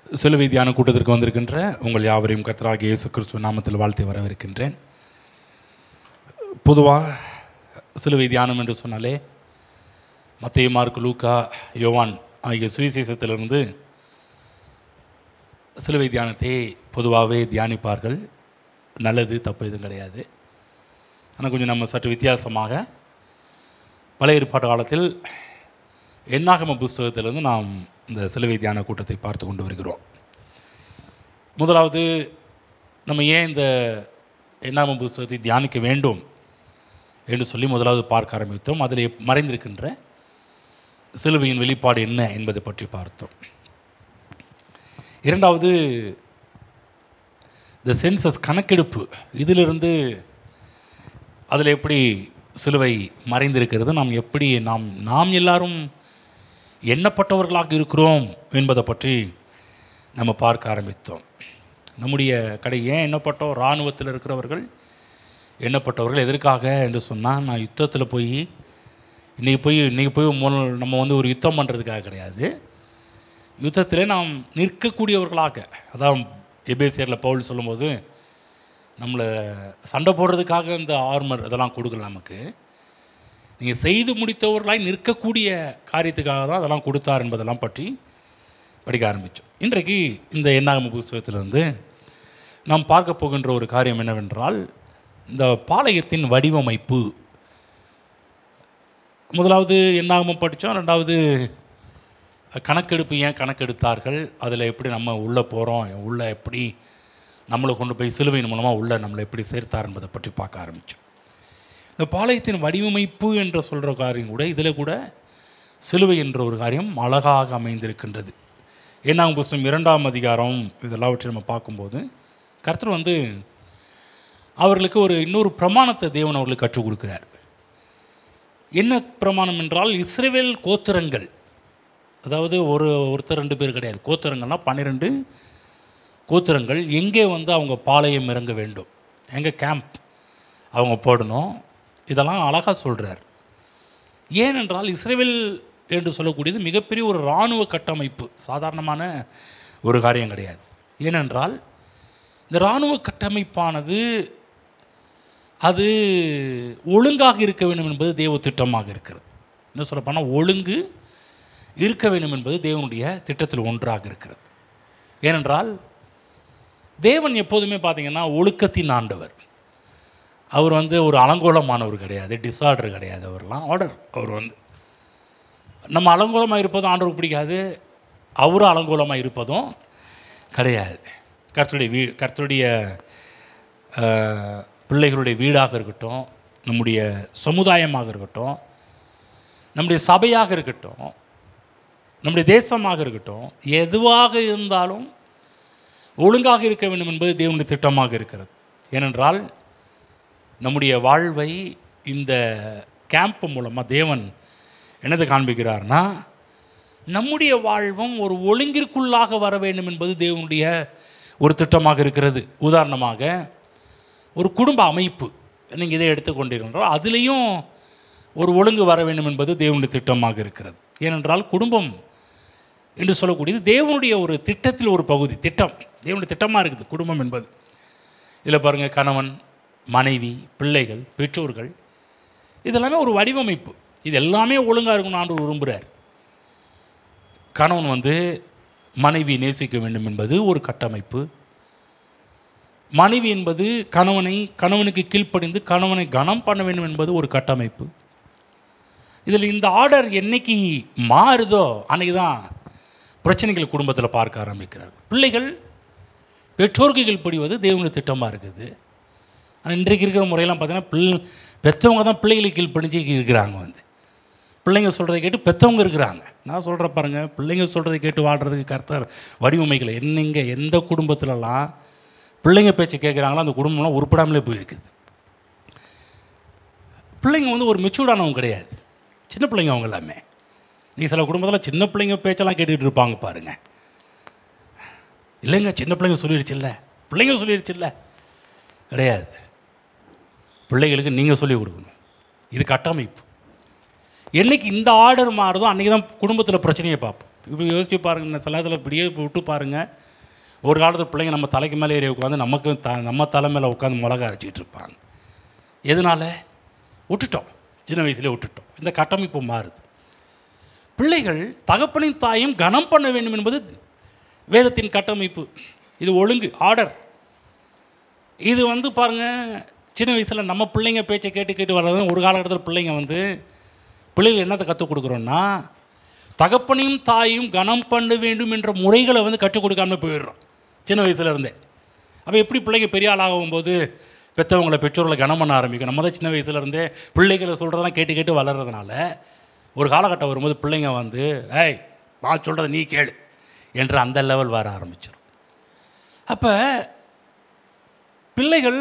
சிலுவை தியான கூட்டத்திற்கு வந்திருக்கின்ற உங்கள் யாவரையும் கர்த்தராகிய இயேசு கிறிஸ்துவ நாமத்தில் வாழ்த்தி வரவிருக்கின்றேன். பொதுவாக சிலுவை தியானம் என்று சொன்னாலே மத்தேயு, மார்க்கு, லூக்கா, யோவான் ஆகிய சுவிசேஷத்திலிருந்து சிலுவை தியானத்தை பொதுவாகவே தியானிப்பார்கள். நல்லது, தப்பு எதுவும் கிடையாது. ஆனால் கொஞ்சம் நம்ம சற்று வித்தியாசமாக பழைய ஏற்பாட்டு காலத்தில் என்னாகம புஸ்தகத்திலிருந்து நாம் இந்த சிலுவை தியான கூட்டத்தை பார்த்து கொண்டு வருகிறோம். முதலாவது, நம்ம ஏன் இந்த என்னாகம புஸ்தகத்தை தியானிக்க வேண்டும் என்று சொல்லி முதலாவது பார்க்க ஆரம்பித்தோம். அதில் மறைந்திருக்கின்ற சிலுவையின் வெளிப்பாடு என்ன என்பதை பற்றி பார்த்தோம். இரண்டாவது, த சென்சஸ் கணக்கெடுப்பு, இதிலிருந்து அதில் எப்படி சிலுவை மறைந்திருக்கிறது, நாம் எப்படி நாம் எல்லாரும் எண்ணப்பட்டவர்களாக இருக்கிறோம் என்பதை பற்றி நம்ம பார்க்க ஆரம்பித்தோம். நம்முடைய ஏன் எண்ணப்பட்டோம்? இராணுவத்தில் இருக்கிறவர்கள் எண்ணப்பட்டவர்கள் எதற்காக என்று சொன்னால், நான் யுத்தத்தில் இன்றைக்கி போய் நம்ம ஒரு யுத்தம் பண்ணுறதுக்காக கிடையாது. யுத்தத்தில் நாம் நிற்கக்கூடியவர்களாக, அதான் எபேசியரில் பவுல் சொல்லும்போது, நம்மளை சண்டை போடுறதுக்காக இந்த ஆர்மர் அதெல்லாம் கொடுக்கல, நமக்கு நீங்கள் செய்து முடித்தவர்களாய் நிற்கக்கூடிய காரியத்துக்காக தான் அதெல்லாம் கொடுத்தார் என்பதெல்லாம் பற்றி படிக்க ஆரம்பித்தோம். இன்றைக்கு இந்த என்னாகம புஸ்தகத்திலிருந்து நாம் பார்க்க போகின்ற ஒரு காரியம் என்னவென்றால், இந்த பாளையத்தின் வடிவமைப்பு. முதலாவது என்னாகமம் படித்தோம். ரெண்டாவது, கணக்கெடுப்பு ஏன் கணக்கெடுத்தார்கள், அதில் எப்படி நம்ம உள்ளே போகிறோம், உள்ளே எப்படி நம்மளை கொண்டு போய் சிலுவையின் மூலமாக உள்ளே நம்மளை எப்படி சேர்த்தார் என்பதை பற்றி பார்க்க ஆரம்பித்தோம். இந்த பாளையத்தின் வடிவமைப்பு என்று சொல்கிற காரியம் கூட, இதில் கூட சிலுவை என்ற ஒரு காரியம் அழகாக அமைந்திருக்கின்றது. என்னாகம புஸ்தகம் 2ஆம் அதிகாரம் இதெல்லாவற்றை நம்ம பார்க்கும்போது, கர்த்தர் அவர்களுக்கு இன்னொரு பிரமாணத்தை தேவன் அவர்களுக்கு கற்றுக் கொடுக்கிறார். என்ன பிரமாணம் என்றால், இஸ்ரவேல் கோத்திரங்கள், அதாவது ஒருத்தர் 2 பேர் கிடையாது, கோத்திரங்கள்னால் 12 கோத்திரங்கள் எங்கே அவங்க பாளையம் இறங்க வேண்டும், எங்கே கேம்ப் அவங்க போடணும், இதெல்லாம் அழகாக சொல்கிறார். ஏனென்றால் இஸ்ரவேல் என்று சொல்லக்கூடியது மிகப்பெரிய ஒரு இராணுவ கட்டமைப்பு, சாதாரணமான ஒரு காரியம் கிடையாது. ஏனென்றால் இந்த இராணுவ கட்டமைப்பானது அது ஒழுங்காக இருக்க வேண்டும் என்பது தேவ திட்டமாக இருக்கிறது. என்ன சொல்லப்போனால், ஒழுங்கு இருக்க வேண்டும் என்பது தேவனுடைய திட்டத்தில் ஒன்றாக இருக்கிறது. ஏனென்றால் தேவன் எப்போதுமே பார்த்திங்கன்னா ஒழுக்கத்தின் ஆண்டவர். அவர் ஒரு அலங்கோலமானவர் கிடையாது, டிஸார்டர் கிடையாது. அவர்லாம் ஆர்டர். அவர் நம்ம அலங்கோலமாக இருப்பதும் ஆண்டவருக்கு பிடிக்காது, அவரும் அலங்கோலமாக இருப்பதும் கிடையாது. கர்த்தருடைய பிள்ளைகளுடைய வீடாக இருக்கட்டும், நம்முடைய சமுதாயமாக இருக்கட்டும், நம்முடைய சபையாக இருக்கட்டும், நம்முடைய தேசமாக இருக்கட்டும், எதுவாக இருந்தாலும் ஒழுங்காக இருக்க வேண்டும் என்பது தேவனுடைய திட்டமாக இருக்கிறது. ஏனென்றால் நம்முடைய வாழ்வை இந்த கேம்ப் மூலமாக தேவன் என்னதை காண்பிக்கிறார்னா, நம்முடைய வாழ்வும் ஒரு ஒழுங்கிற்குள்ளாக வர வேண்டும் என்பது தேவனுடைய ஒரு திட்டமாக இருக்கிறது. உதாரணமாக ஒரு குடும்ப அமைப்பு நீங்கள் இதை எடுத்துக்கொண்டிருந்தால், அதுலேயும் ஒரு ஒழுங்கு வர வேண்டும் என்பது தேவனுடைய திட்டமாக இருக்கிறது. ஏனென்றால் குடும்பம் என்று சொல்லக்கூடியது தேவனுடைய ஒரு திட்டத்தில் ஒரு பகுதி, தேவனுடைய திட்டமாக இருக்குது குடும்பம் என்பது. இதில் பாருங்கள், கணவன், மனைவி, பிள்ளைகள், பெற்றோர்கள், இதெல்லாமே ஒரு வடிவமைப்பு. இது எல்லாமே ஒழுங்காக இருக்கணும்னு ஆண்டவர் விரும்புகிறார். கணவன் மனைவி நேசிக்க வேண்டும் என்பது ஒரு கட்டமைப்பு. மனைவி என்பது கணவனுக்கு கீழ்ப்படிந்து கணவனை கனம் பண்ண வேண்டும் என்பது ஒரு கட்டமைப்பு. இதில் இந்த ஆர்டர் என்னைக்கு மாறுதோ அன்றைக்கி தான் பிரச்சனைகள் குடும்பத்தில் பார்க்க ஆரம்பிக்கிறார்கள். பிள்ளைகள் பெற்றோருக்கு கீழ்ப்படிவது தேவனுடைய திட்டமாக இருக்குது. ஆனால் இன்றைக்கு இருக்கிற முறையெல்லாம் பார்த்தீங்கன்னா, பெற்றவங்க தான் பிள்ளைகளுக்கு கீழ்ப்படிஞ்சு இருக்கிறாங்க. பிள்ளைங்க சொல்கிறத கேட்டு பெற்றவங்க இருக்கிறாங்க. நான் சொல்கிற பாருங்கள், பிள்ளைங்க சொல்கிறத கேட்டு வாழ்கிறதுக்கு கர்த்தர் வடிவமைக்கலை. எந்த குடும்பத்திலலாம் பிள்ளைங்க பேச்சை கேட்குறாங்களோ அந்த குடும்பம்லாம் உருப்படாமலே போயிருக்குது. பிள்ளைங்க ஒரு மெச்சூர்டானவங்க கிடையாது, சின்ன பிள்ளைங்க அவங்க எல்லாமே. நீ சில குடும்பத்தில் சின்ன பிள்ளைங்க பேச்செல்லாம் கேட்டுக்கிட்டு இருப்பாங்க பாருங்கள். இல்லைங்க, சின்ன பிள்ளைங்க சொல்லிடுச்சுல்ல, பிள்ளைங்க சொல்லிடுச்சுல்ல, கிடையாது. பிள்ளைகளுக்கு நீங்கள் சொல்லிக் கொடுக்கணும். இது கட்டமைப்பு. என்றைக்கு இந்த ஆர்டர் மாறுதோ அன்றைக்கி தான் குடும்பத்தில் பிரச்சனையை பார்ப்போம். இப்படி யோசிச்சு பாருங்கள், சில நேரத்தில் இப்படியே விட்டு பாருங்கள். ஒரு காலத்தில் பிள்ளைங்க நம்ம தலைக்கு மேலே ஏறி உட்காந்து நமக்கு நம்ம தலை மேலே உட்காந்து மிளகா அரைச்சிக்கிட்டு இருப்பாங்க. எதனால்? விட்டுட்டோம், சின்ன வயசுலேயே விட்டுட்டோம். இந்த கட்டமைப்பு மாறுது. பிள்ளைகள் தகப்பனின் தாயும் கனம் பண்ண வேண்டும் என்பது வேதத்தின் கட்டமைப்பு. இது ஒழுங்கு, ஆர்டர். இது பாருங்கள், சின்ன வயசில் நம்ம பிள்ளைங்க பேச்சை கேட்டு கேட்டு வர்றது. ஒரு காலகட்டத்தில் பிள்ளைகள் என்னத்தை கற்றுக் கொடுக்குறோன்னா, தகப்பனையும் தாயும் கனம் பண்ண வேண்டும் என்ற முறைகளை கற்றுக் கொடுக்காம போயிடுறோம் சின்ன வயசுலேருந்தே. அப்போ எப்படி பிள்ளைங்க பெரிய ஆளாகும்போது பெற்றோர்களை கனம் பண்ண ஆரம்பிக்கும்? நம்ம தான் சின்ன வயசுலேருந்தே பிள்ளைகளை சொல்கிறதெல்லாம் கேட்டு கேட்டு வளர்கிறதுனால ஒரு காலகட்டம் வரும்போது பிள்ளைங்க ஏய் நான் சொல்கிறத நீ கேளு என்ற அந்த லெவல் வர ஆரம்பிச்சிடும். அப்போ பிள்ளைகள்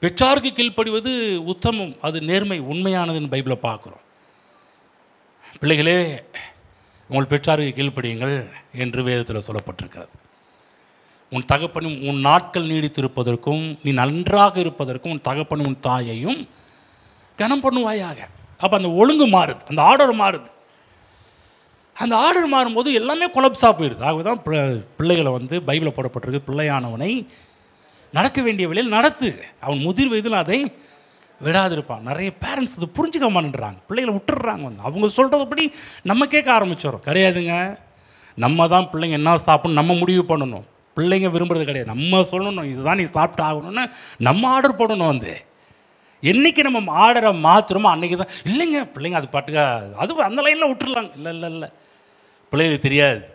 பெற்றாருக்கு கீழ்ப்படிவது உத்தமம், அது நேர்மை, உண்மையானதுன்னு பைபிளை பார்க்குறோம். பிள்ளைகளே உங்கள் பெற்றாருக்கு கீழ்ப்படியுங்கள் என்று வேதத்தில் சொல்லப்பட்டிருக்கிறது. உன் தகப்பனும் உன் நாட்கள் நீடித்திருப்பதற்கும் நீ நன்றாக இருப்பதற்கும் உன் தகப்பனும் உன் தாயையும் கனம் பண்ணுவாயாக. அப்போ அந்த ஒழுங்கு மாறுது, அந்த ஆர்டர் மாறுது. அந்த ஆர்டர் மாறும்போது எல்லாமே கொலப்ஸாக போயிடுது. ஆகவே தான் பிள்ளைகளை பைபிளில் போடப்பட்டிருக்கு, பிள்ளையானவனை நடக்க வேண்டிய வழியில் நடத்து, அவன் முதிர் வயதில் அதை விடாதிருப்பான். நிறைய பேரண்ட்ஸ் இது புரிஞ்சுக்க மாட்டேன்றாங்க, பிள்ளைகளை விட்டுடுறாங்க. அவங்க சொல்கிறதுபடி நம்ம கேட்க ஆரம்பிச்சிடறோம். கிடையாதுங்க, நம்ம தான் பிள்ளைங்க என்ன சாப்பிடணும் நம்ம முடிவு பண்ணணும். பிள்ளைங்க விரும்புறது கிடையாது, நம்ம சொல்லணும் இதுதான் நீ சாப்பிட்டு ஆகணும்னு நம்ம ஆர்டர் போடணும். என்றைக்கு நம்ம ஆர்டரை மாற்றுறோமோ அன்றைக்கி தான் இல்லைங்க பிள்ளைங்க அது பாட்டுக்க அது அந்த லைனில் விட்டுடலாங்க. இல்லை, பிள்ளைகளுக்கு தெரியாது.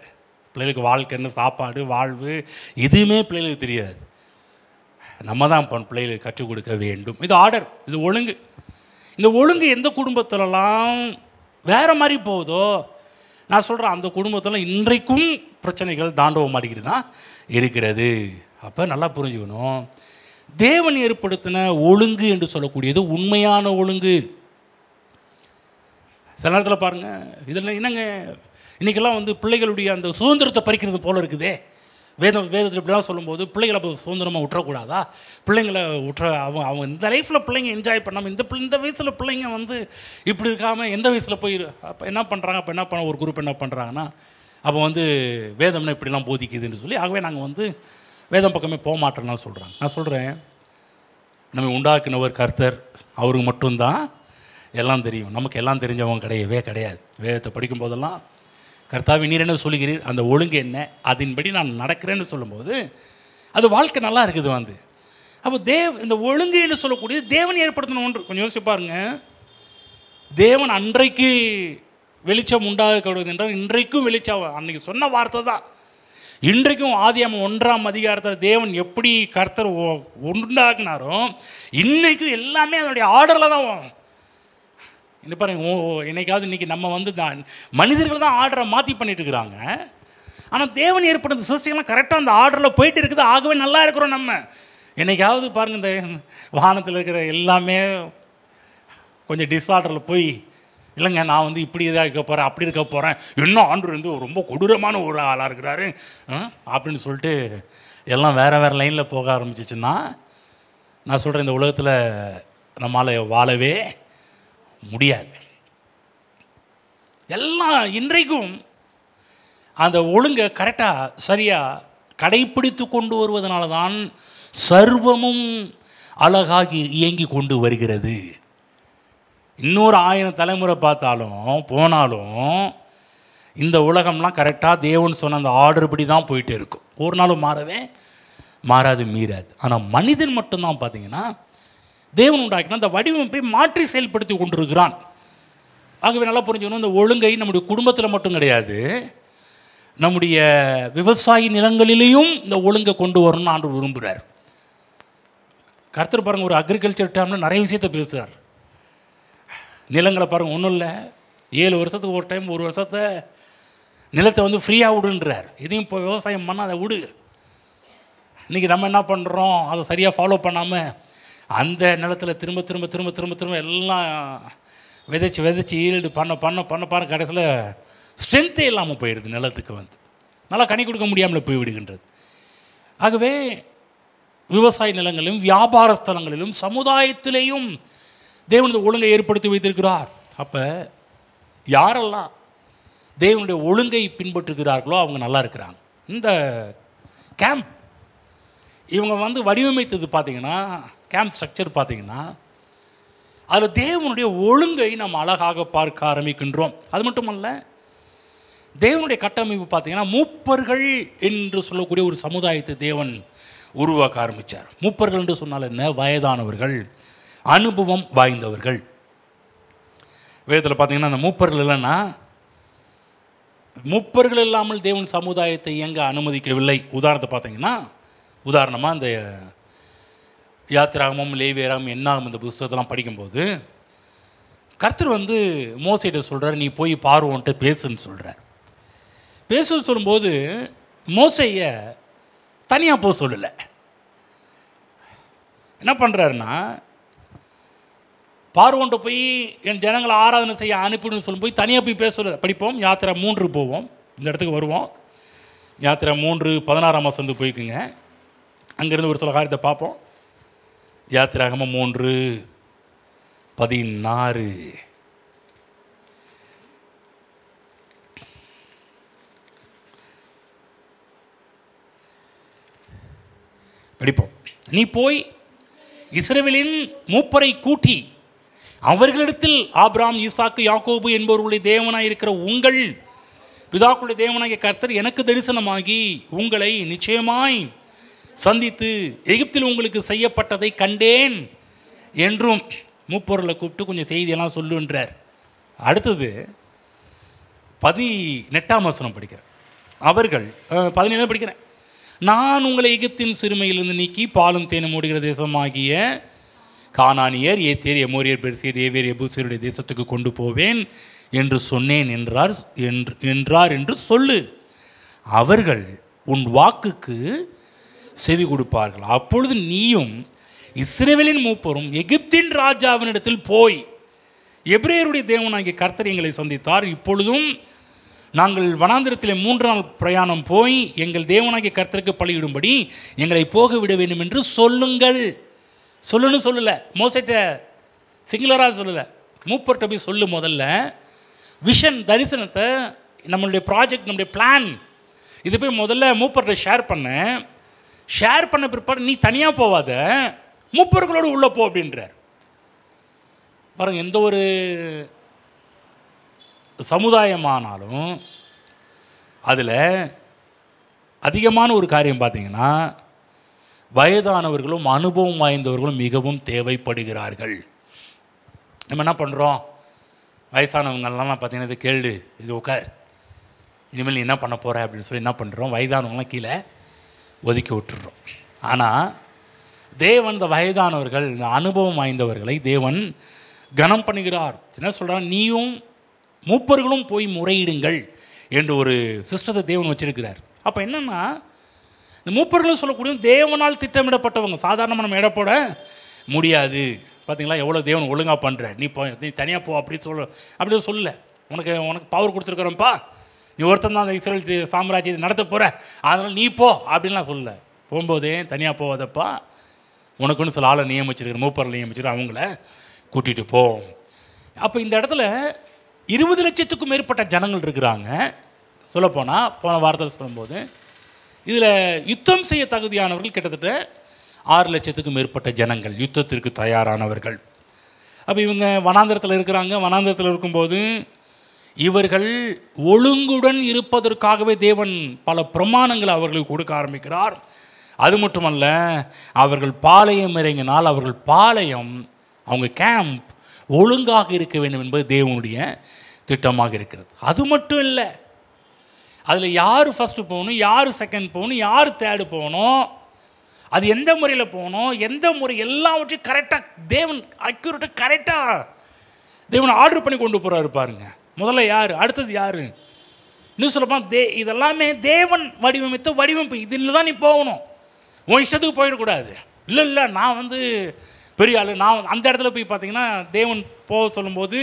பிள்ளைகளுக்கு வாழ்க்கை என்ன, சாப்பாடு, வாழ்வு எதுவுமே பிள்ளைகளுக்கு தெரியாது. நம்ம தான் பிள்ளைகளுக்கு கற்றுக் கொடுக்க வேண்டும். இது ஆர்டர், இது ஒழுங்கு. இந்த ஒழுங்கு எந்த குடும்பத்திலலாம் வேறு மாதிரி போகுதோ நான் சொல்கிறேன், அந்த குடும்பத்தில் இன்றைக்கும் பிரச்சனைகள் தாண்டவம் மாட்டிக்கிட்டு தான் இருக்கிறது. அப்போ நல்லா புரிஞ்சுக்கணும், தேவன் ஏற்படுத்தின ஒழுங்கு என்று சொல்லக்கூடியது உண்மையான ஒழுங்கு. சில நேரத்தில் பாருங்கள், இதில் என்னங்க இன்றைக்கெல்லாம் பிள்ளைகளுடைய அந்த சுதந்திரத்தை பறிக்கிறது போல் இருக்குதே. வேதத்தில் இப்படிலாம் சொல்லும்போது பிள்ளைகளை அப்போ சுதந்திரமாக விட்டுறக்கூடாதா? பிள்ளைங்களை அவங்க இந்த லைஃப்பில் பிள்ளைங்க என்ஜாய் பண்ணாமல் இந்த வயசில் பிள்ளைங்க இப்படி இருக்காமல் எந்த வயசில் போய் அப்போ என்ன பண்ணுறாங்க? அப்போ என்ன பண்ண ஒரு குரூப் என்ன பண்ணுறாங்கன்னா, அப்போ வேதம்னா இப்படிலாம் போதிக்குதுன்னு சொல்லி ஆகவே நாங்கள் வேதம் பக்கமே போக மாட்டோம்லாம் சொல்கிறாங்க. நான் சொல்கிறேன், நம்ம உண்டாக்குனவர் கர்த்தர், அவருக்கு மட்டும்தான் எல்லாம் தெரியும். நமக்கு எல்லாம் தெரிஞ்சவங்க கிடையாது. வேதத்தை படிக்கும் போதெல்லாம் கர்த்தாவே நீர் என்ன சொல்லுகிறீர், அந்த ஒழுங்கு என்ன, அதன்படி நான் நடக்கிறேன்னு சொல்லும்போது அது வாழ்க்கை நல்லா இருக்குது. அப்போ இந்த ஒழுங்கு என்று சொல்லக்கூடியது தேவன் ஏற்படுத்தின ஒன்று. கொஞ்சம் யோசிச்சு பாருங்க, தேவன் அன்றைக்கு வெளிச்சம் உண்டாகக்கூடாது என்றால் இன்றைக்கும் வெளிச்சம் அன்றைக்கி சொன்ன வார்த்தை தான். இன்றைக்கும் ஆதியாகமம் 1ஆம் அதிகாரத்தில் தேவன் எப்படி கர்த்தர் உண்டாக்குனாரோ இன்றைக்கும் எல்லாமே அதனுடைய ஆர்டரில் தான். இன்னும் பாருங்க, என்னைக்காவது இன்றைக்கி நம்ம தான் மனிதர்கள் தான் ஆர்டரை மாற்றி பண்ணிட்டு இருக்கிறாங்க. ஆனால் தேவன் ஏற்படுத்த சிருஷ்டிகள்லாம் கரெக்டாக அந்த ஆர்டரில் போயிட்டு இருக்குது. ஆகவே நல்லா இருக்கிறோம். நம்ம என்னைக்காவது பாருங்கள், இந்த வானத்தில் இருக்கிற எல்லாமே கொஞ்சம் டிஸார்டரில் போய் இல்லைங்க நான் இப்படி இதாக இருக்க போகிறேன், அப்படி இருக்க போகிறேன், இன்னும் ஆண்டு ரொம்ப கொடூரமான ஒரு ஆளாக இருக்கிறாரு அப்படின்னு சொல்லிட்டு எல்லாம் வேறு லைனில் போக ஆரம்பிச்சிச்சுன்னா நான் சொல்கிறேன், இந்த உலகத்தில் நம்மளால் வாழவே முடியாது. எல்லாம் இன்றைக்கும் அந்த ஒழுங்கை கரெக்டாக சரியாக கடைப்பிடித்து கொண்டு வருவதனால தான் சர்வமும் அழகாகி இயங்கி கொண்டு வருகிறது. இன்னொரு 1000 தலைமுறை போனாலும் இந்த உலகம்லாம் கரெக்டாக தேவன் சொன்ன அந்த ஆர்டர் படி தான் போயிட்டே இருக்கும். ஒரு நாளும் மாறாது, மீறாது. ஆனால் மனிதன் மட்டும்தான் பார்த்தீங்கன்னா தேவன் உண்டாக்கினா அந்த வடிவமைப்பை மாற்றி செயல்படுத்தி கொண்டிருக்கிறான். ஆகவே நல்லா புரிஞ்சுக்கணும், இந்த ஒழுங்கை நம்முடைய குடும்பத்தில் மட்டும் கிடையாது, நம்முடைய விவசாய நிலங்களிலேயும் இந்த ஒழுங்கை கொண்டு வரணும்னு ஆண்டவர் விரும்புகிறார். கர்த்தர் பாருங்கள், ஒரு அக்ரிகல்ச்சர் டேர்மில் நிறைய விஷயத்தை பேசுகிறார். நிலங்களை பாருங்கள், ஒன்றும் இல்லை, 7 வருஷத்துக்கு ஒரு டைம் 1 வருஷத்தை நிலத்தை ஃப்ரீயாக விடுன்றார். இதையும் இப்போ விவசாயம் பண்ணால் அதை விடு. இன்றைக்கி நம்ம என்ன பண்ணுறோம், அதை சரியாக ஃபாலோ பண்ணாமல் அந்த நிலத்தில் திரும்ப எல்லாம் விதைச்சி ஈல்டு பண்ண கடைசியில் ஸ்ட்ரென்த்தே இல்லாமல் போயிடுது. நிலத்துக்கு நல்லா கனி கொடுக்க முடியாமல் போய் விடுகின்றது. ஆகவே விவசாய நிலங்களிலும் வியாபார ஸ்தலங்களிலும் சமுதாயத்திலேயும் தேவன் ஒழுங்கை ஏற்படுத்தி வைத்திருக்கிறார். அப்போ யாரெல்லாம் தேவனுடைய ஒழுங்கை பின்பற்றுகிறார்களோ அவங்க நல்லா இருக்கிறாங்க. இந்த கேம்ப் இவங்க வந்து வடிவமைத்தது பார்த்திங்கன்னா, கேம்ப் ஸ்ட்ரக்சர் பார்த்திங்கன்னா, அதில் தேவனுடைய ஒழுங்கை நம்ம அழகாக பார்க்க ஆரம்பிக்கின்றோம். அது மட்டுமல்ல, தேவனுடைய கட்டமைப்பு பார்த்திங்கன்னா, மூப்பர்கள் என்று சொல்லக்கூடிய ஒரு சமுதாயத்தை தேவன் உருவாக்க ஆரம்பித்தார். மூப்பர்கள் என்று சொன்னால் என்ன? வயதானவர்கள், அனுபவம் வாய்ந்தவர்கள். வேதத்தில் பார்த்திங்கன்னா, அந்த மூப்பர்கள் இல்லைன்னா, மூப்பர்கள் இல்லாமல் தேவன் சமுதாயத்தை இயங்க அனுமதிக்கவில்லை. உதாரணமாக இந்த யாத்திராகமும் லேவியராகமும் என்னாகும் இந்த புத்தகத்தெல்லாம் படிக்கும்போது கர்த்தர் வந்து மோசேட்ட சொல்கிறார், நீ போய் பார்வோன்ட்டு பேசுன்னு சொல்கிறார். பேசுன்னு சொல்லும்போது மோசேயை தனியாக போக சொல்லலை. என்ன பண்ணுறாருன்னா, பார்வோன்ட்டு போய் என் ஜனங்களை ஆராதனை செய்ய அனுப்பிடுன்னு சொல்லும் போய் தனியாக போய் பேச சொல்ல. படிப்போம், யாத்திரை 3 போவோம், இந்த இடத்துக்கு வருவோம். யாத்திரை 3:16 வந்து போய்க்குங்க. அங்கேருந்து ஒரு சில காரியத்தை பார்ப்போம். யாத்திராகமம் 3:16 படிப்போம். நீ போய் இஸ்ரவேலின் மூப்பரை கூட்டி அவர்களிடத்தில் ஆபிரகாம், ஈசாக்கு, யாக்கோபு என்பவர்களுடைய தேவனாய் இருக்கிற உங்கள் பிதாக்களுடைய தேவனாகிய கர்த்தர் எனக்கு தரிசனமாகி உங்களை நிச்சயமாய் சந்தித்து எகிப்தில் உங்களுக்கு செய்யப்பட்டதை கண்டேன் என்றும் மூப்பொருளை கூப்பிட்டு கொஞ்சம் செய்தியெல்லாம் சொல்லுன்றார். அடுத்தது 18 படிக்கிறேன். அவர்கள் 17 படிக்கிறேன். நான் உங்களை எகிப்தின் சிறுமையிலிருந்து நீக்கி பாலும் தேனும் ஓடுகிற தேசமாகிய கானானியர், ஏத்தியர், எமோரியர், பெர்சியர், ஏவியர், எபூசியருடைய தேசத்துக்கு கொண்டு போவேன் என்று சொன்னேன் என்றார் என்று சொல்லு. அவர்கள் உன் வாக்குக்கு செவி கொடுப்பார்கள். அப்பொழுது நீயும் இஸ்ரவேலின் மூப்பரும் எகிப்தின் ராஜாவினிடத்தில் போய் எபிரேயருடைய தேவனாகிய கர்த்தர் எங்களை சந்தித்தார். இப்பொழுதும் நாங்கள் வனாந்திரத்திலே 3 நாள் பிரயாணம் போய் எங்கள் தேவனாகிய கர்த்தருக்கு பலியிடும்படி எங்களை போக விட வேண்டும் என்று சொல்லுங்கள். சொல்லலை, மோசேட்ட சிங்குலராக சொல்லலை, மூப்பர்கிட்ட போய் சொல்லு. முதல்ல விஷன், தரிசனத்தை, நம்மளுடைய ப்ராஜெக்ட், நம்முடைய பிளான், இது போய் முதல்ல மூப்பர்கிட்ட ஷேர் பண்ண பிற்பாடு நீ தனியாக போவாத, மூப்பர்களோடு உள்ளே போ அப்படின்றார். பாருங்கள், எந்த ஒரு சமுதாயமானாலும் அதில் அதிகமான ஒரு காரியம் பார்த்திங்கன்னா, வயதானவர்களும் அனுபவம் வாய்ந்தவர்களும் மிகவும் தேவைப்படுகிறார்கள். நம்ம என்ன பண்ணுறோம், வயசானவங்கள்லாம் பார்த்திங்கன்னா இது கேளு, இது உட்கார், இனிமேல் நீ என்ன பண்ண போகிற அப்படின்னு சொல்லி என்ன பண்ணுறோம், வயதானவங்களாம் கீழே ஒதுக்கி விட்டுடுறோம். ஆனால் தேவன் இந்த வயதானவர்கள், இந்த அனுபவம் வாய்ந்தவர்களை தேவன் கனம் பண்ணுகிறார். என்ன சொல்கிறார், நீயும் மூப்பர்களும் போய் முறையிடுங்கள் என்று ஒரு சிஸ்டத்தை தேவன் வச்சிருக்கிறார். அப்போ என்னென்னா, இந்த மூப்பர்களும் சொல்லக்கூடிய தேவனால் திட்டமிடப்பட்டவங்க, சாதாரணமாக நம்ம இட போட முடியாது. பார்த்தீங்களா எவ்வளோ தேவன் ஒழுங்காக பண்ணுற, நீ தனியாக போ அப்படி சொல்லலை. உனக்கு பவர் கொடுத்துருக்குறோம்ப்பா, நீ ஒருத்தன் தான் அந்த இஸ்ரேல் சாம்ராஜ்யத்தை நடத்த போகிற, அதனால் நீ போ அப்படின்லாம் சொல்லலை. போகும்போதே தனியாக போவாதப்பா, உனக்குன்னு சில ஆளை நியமிச்சிருக்கிற, மூப்பரில் நியமிச்சிருக்கிற, அவங்கள கூட்டிகிட்டு போ. அப்போ இந்த இடத்துல 20 லட்சத்துக்கும் மேற்பட்ட ஜனங்கள் இருக்கிறாங்க. சொல்லப்போனால் போன வாரத்தில் சொல்லும்போது இதில் யுத்தம் செய்ய தகுதியானவர்கள் கிட்டத்தட்ட 6 லட்சத்துக்கும் மேற்பட்ட ஜனங்கள், யுத்தத்திற்கு தயாரானவர்கள். அப்போ இவங்க வனாந்திரத்தில் இருக்கிறாங்க. வனாந்திரத்தில் இருக்கும்போது இவர்கள் ஒழுங்குடன் இருப்பதற்காகவே தேவன் பல பிரமாணங்களை அவர்களுக்கு கொடுக்க ஆரம்பிக்கிறார். அது மட்டுமல்ல, அவர்கள் பாளையம் இறங்கினால் அவர்கள் பாளையம், அவங்க கேம்ப் ஒழுங்காக இருக்க வேண்டும் என்பது தேவனுடைய திட்டமாக இருக்கிறது. அது மட்டும் இல்லை, அதில் யார் ஃபஸ்ட்டு போகணும், யார் செகண்ட் போகணும், யார் தேர்டு போகணும், அது எந்த முறையில் போகணும், எந்த முறை, எல்லாவற்றையும் கரெக்டாக தேவன் அக்யூரேட்டாக கரெக்டாக தேவன் ஆர்டர் பண்ணி கொண்டு போகிறாரு பாருங்க. முதல்ல யார், அடுத்தது யார், இன்னும் சொல்லப்போனால் இதெல்லாமே தேவன் வடிவமைத்த வடிவமைப்பு. இதில் தான் நீ போகணும், உன் இஷ்டத்துக்கு போயிடக்கூடாது. இல்லை நான் பெரிய ஆள், நான் அந்த இடத்துல போய் பார்த்தீங்கன்னா தேவன் போக சொல்லும்போது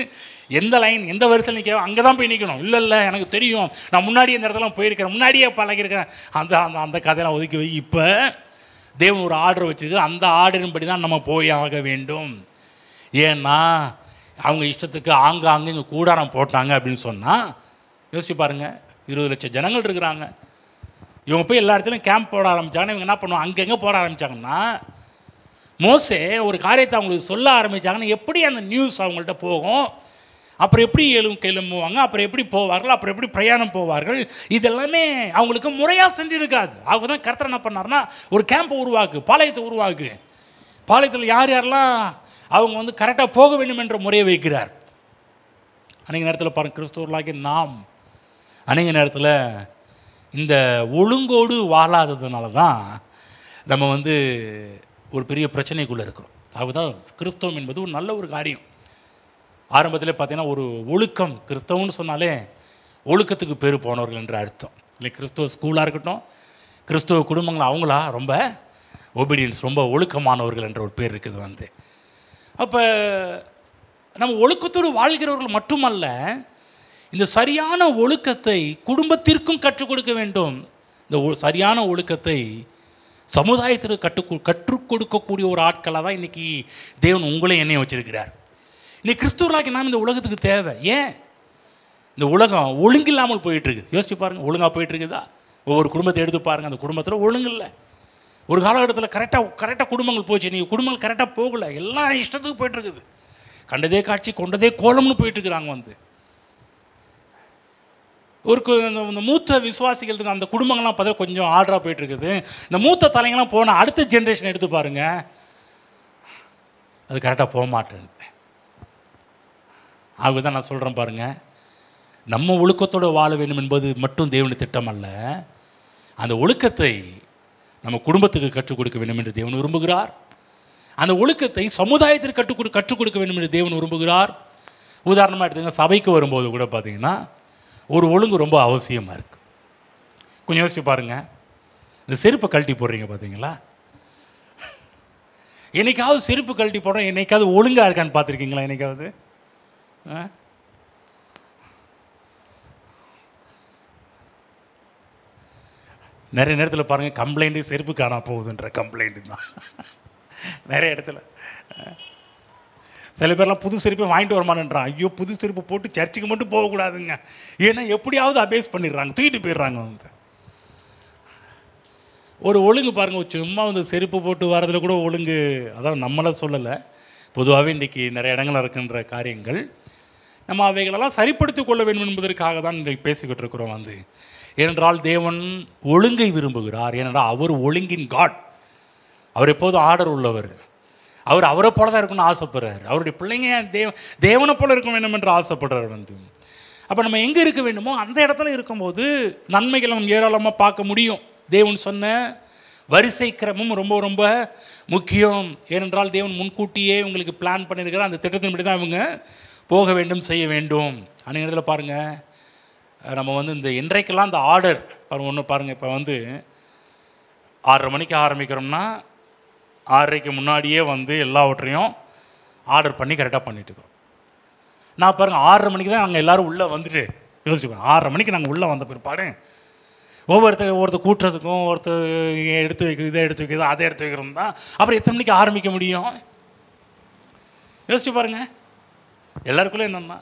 எந்த லைன், எந்த வரிசையில் நிற்க அங்கே தான் போய் நிற்கணும். இல்லை எனக்கு தெரியும், நான் முன்னாடியே இந்த இடத்துல போயிருக்கிறேன், முன்னாடியே பழகிருக்கிறேன், அந்த அந்த அந்த கதையெல்லாம் ஒதுக்கி வை. இப்போ தேவன் ஒரு ஆர்டர் வச்சுது, அந்த ஆர்டரின்படி தான் நம்ம போய் ஆக வேண்டும். ஏன்னா அவங்க இஷ்டத்துக்கு ஆங்காங்கே இங்கே கூடாரம் போட்டாங்க அப்படின்னு சொன்னால் யோசிச்சு பாருங்கள், 20 லட்சம் ஜனங்கள் இருக்கிறாங்க. இவங்க போய் எல்லா இடத்துலையும் கேம்ப் போட ஆரம்பித்தாங்கன்னா இவங்க என்ன பண்ணுவாங்க? அங்கங்கே போட ஆரம்பித்தாங்கன்னா மோசே ஒரு காரியத்தை அவங்களுக்கு சொல்ல ஆரம்பித்தாங்கன்னா எப்படி அந்த நியூஸ் அவங்கள்ட்ட போகும்? அப்புறம் எப்படி கிளம்புவாங்க? அப்புறம் எப்படி போவார்கள்? அப்புறம் எப்படி பிரயாணம் போவார்கள்? இதெல்லாமே அவங்களுக்கு முறையாக செஞ்சுருக்காது. அவங்க தான் கர்த்தர் என்ன பண்ணார்னா ஒரு கேம்பை உருவாக்கு, பாளையத்தை உருவாக்கு. பாளையத்தில் யார் யாரெல்லாம் அவங்க கரெக்டாக போக வேண்டும் என்ற முறையை வைக்கிறார். அநேக நேரத்தில் பாருங்கள், கிறிஸ்தவர்களாகி நாம் அநேக நேரத்தில் இந்த ஒழுங்கோடு வாழாததுனால தான் நம்ம ஒரு பெரிய பிரச்சனைக்குள்ளே இருக்கிறோம். அதுதான் கிறிஸ்தவம் என்பது ஒரு நல்ல ஒரு காரியம். ஆரம்பத்தில் பார்த்தீங்கன்னா ஒரு ஒழுக்கம், கிறிஸ்தவம்னு சொன்னாலே ஒழுக்கத்துக்கு பேர் போனவர்கள் என்ற அர்த்தம் இல்லை. கிறிஸ்தவ ஸ்கூலாக இருக்கட்டும், கிறிஸ்தவ குடும்பங்கள் அவங்களா ரொம்ப ஒபீடியன்ஸ், ரொம்ப ஒழுக்கமானவர்கள் என்ற ஒரு பேர் இருக்குது. அப்போ நம்ம ஒழுக்கத்தோடு வாழ்கிறவர்கள் மட்டுமல்ல, இந்த சரியான ஒழுக்கத்தை குடும்பத்திற்கும் கற்றுக் கொடுக்க வேண்டும். இந்த சரியான ஒழுக்கத்தை சமுதாயத்திற்கு கற்றுக் கொடுக்கக்கூடிய ஒரு ஆட்களாக தான் இன்றைக்கி தேவன் உங்களை என்னைய வச்சிருக்கிறார். இன்னைக்கு கிறிஸ்துவர்களாகி நாம் இந்த உலகத்துக்கு தேவை. ஏன்? இந்த உலகம் ஒழுங்கில்லாமல் போயிட்டுருக்கு. யோசிச்சு பாருங்கள், ஒழுங்காக போயிட்டுருக்குதா? ஒவ்வொரு குடும்பத்தை எடுத்து பாருங்கள், அந்த குடும்பத்தில் ஒழுங்கு இல்லை. ஒரு காலகட்டத்தில் கரெக்டாக குடும்பங்கள் போச்சு. நீங்கள் குடும்பங்கள் கரெக்டாக போகலை, எல்லாம் இஷ்டத்துக்கு போயிட்டுருக்குது. கண்டதே காட்சி கொண்டதே கோலம்னு போயிட்டுருக்குறாங்க. இந்த மூத்த விசுவாசிகள் அந்த குடும்பங்கள்லாம் பார்த்தா கொஞ்சம் ஆர்டராக போயிட்டுருக்குது. இந்த மூத்த தலைங்கள்லாம் போனால் அடுத்த ஜென்ரேஷன் எடுத்து பாருங்கள், அது கரெக்டாக போக மாட்டேங்குது. ஆக தான் நான் சொல்கிறேன் பாருங்கள், நம்ம ஒழுக்கத்தோடு வாழ வேண்டும் என்பது மட்டும் தேவனுடைய திட்டம் அல்ல. அந்த ஒழுக்கத்தை நம்ம குடும்பத்துக்கு கற்றுக் கொடுக்க வேண்டும் என்று தேவன் விரும்புகிறார். அந்த ஒழுக்கத்தை சமுதாயத்திற்கு கற்றுக் கொடுக்க வேண்டும் என்று தேவன் விரும்புகிறார். உதாரணமாக எடுத்துங்க, சபைக்கு வரும்போது கூட பார்த்தீங்கன்னா ஒரு ஒழுங்கு ரொம்ப அவசியமாக இருக்குது. கொஞ்சம் யோசிச்சு பாருங்கள், இந்த செருப்பை கழட்டி போடுறீங்க பார்த்தீங்களா? என்னைக்காவது செருப்பு கழட்டி போடுறோம், என்னைக்காவது ஒழுங்காக இருக்கான்னு பார்த்துருக்கீங்களா? என்னைக்காவது நிறைய நேரத்தில் பாருங்கள், கம்ப்ளைண்ட்டு செருப்பு காணா போகுதுன்ற கம்ப்ளைண்ட்டு தான் நிறைய இடத்துல. சில பேர்லாம் புது செருப்பை வாங்கிட்டு வரமாட்டேன்றான். ஐயோ, புது செருப்பு போட்டு சர்ச்சுக்கு மட்டும் போகக்கூடாதுங்க, ஏன்னா எப்படியாவது அபேஸ் பண்ணிடுறாங்க, தூக்கிட்டு போயிடுறாங்க. ஒரு ஒழுங்கு பாருங்கள், சும்மா செருப்பு போட்டு வரதில் கூட ஒழுங்கு, அதான் நம்மளை சொல்லலை, பொதுவாகவே இன்றைக்கி நிறைய இடங்கள் இருக்கின்ற காரியங்கள் நம்ம அவைகளெல்லாம் சரிப்படுத்தி கொள்ள வேண்டும் என்பதற்காக தான் இன்றைக்கு பேசிக்கிட்டு இருக்கிறோம். ஏனென்றால் தேவன் ஒழுங்கை விரும்புகிறார். ஏனென்றால் அவர் ஒழுங்கின் காட். அவர் எப்போதும் ஆர்டர் உள்ளவர். அவர் அவரை போல தான் இருக்கணும்னு ஆசைப்படுறார். அவருடைய பிள்ளைங்க தேவனை போல இருக்க வேண்டும் என்று ஆசைப்படுறார். அப்போ நம்ம எங்கே இருக்க வேண்டுமோ அந்த இடத்துல இருக்கும்போது நன்மைகளை நம்ம ஏராளமாக பார்க்க முடியும். தேவன் சொன்ன வரிசை கிரமம் ரொம்ப ரொம்ப முக்கியம். ஏனென்றால் தேவன் முன்கூட்டியே உங்களுக்கு பிளான் பண்ணியிருக்கிறார். அந்த திட்டத்தின்படி தான் இவங்க போக வேண்டும், செய்ய வேண்டும். அன்றைய நேரத்தில் பாருங்கள், நம்ம இந்த இன்றைக்கெல்லாம் இந்த ஆர்டர் பாருங்கள், ஒன்று பாருங்கள், இப்போ 6:30 மணிக்கு ஆரம்பிக்கிறோம்னா 6:30க்கு முன்னாடியே எல்லாவற்றையும் ஆர்டர் பண்ணி கரெக்டாக பண்ணிட்டுருக்கோம். நான் பாருங்கள், 6:30 மணிக்கு தான் நாங்கள் எல்லோரும் உள்ளே வந்துட்டு யோசிச்சுக்கோங்க. 6:30 மணிக்கு நாங்கள் உள்ளே வந்த பிற்பாடு ஒவ்வொருத்தர் கூட்டுறதுக்கும், ஒருத்தர் எடுத்து வைக்கிறது, இதை எடுத்து வைக்கிறது, அதை எடுத்து வைக்கிறோம் தான். அப்புறம் எத்தனை மணிக்கு ஆரம்பிக்க முடியும்? யோசிச்சு பாருங்கள். எல்லாருக்குள்ளே என்னென்னா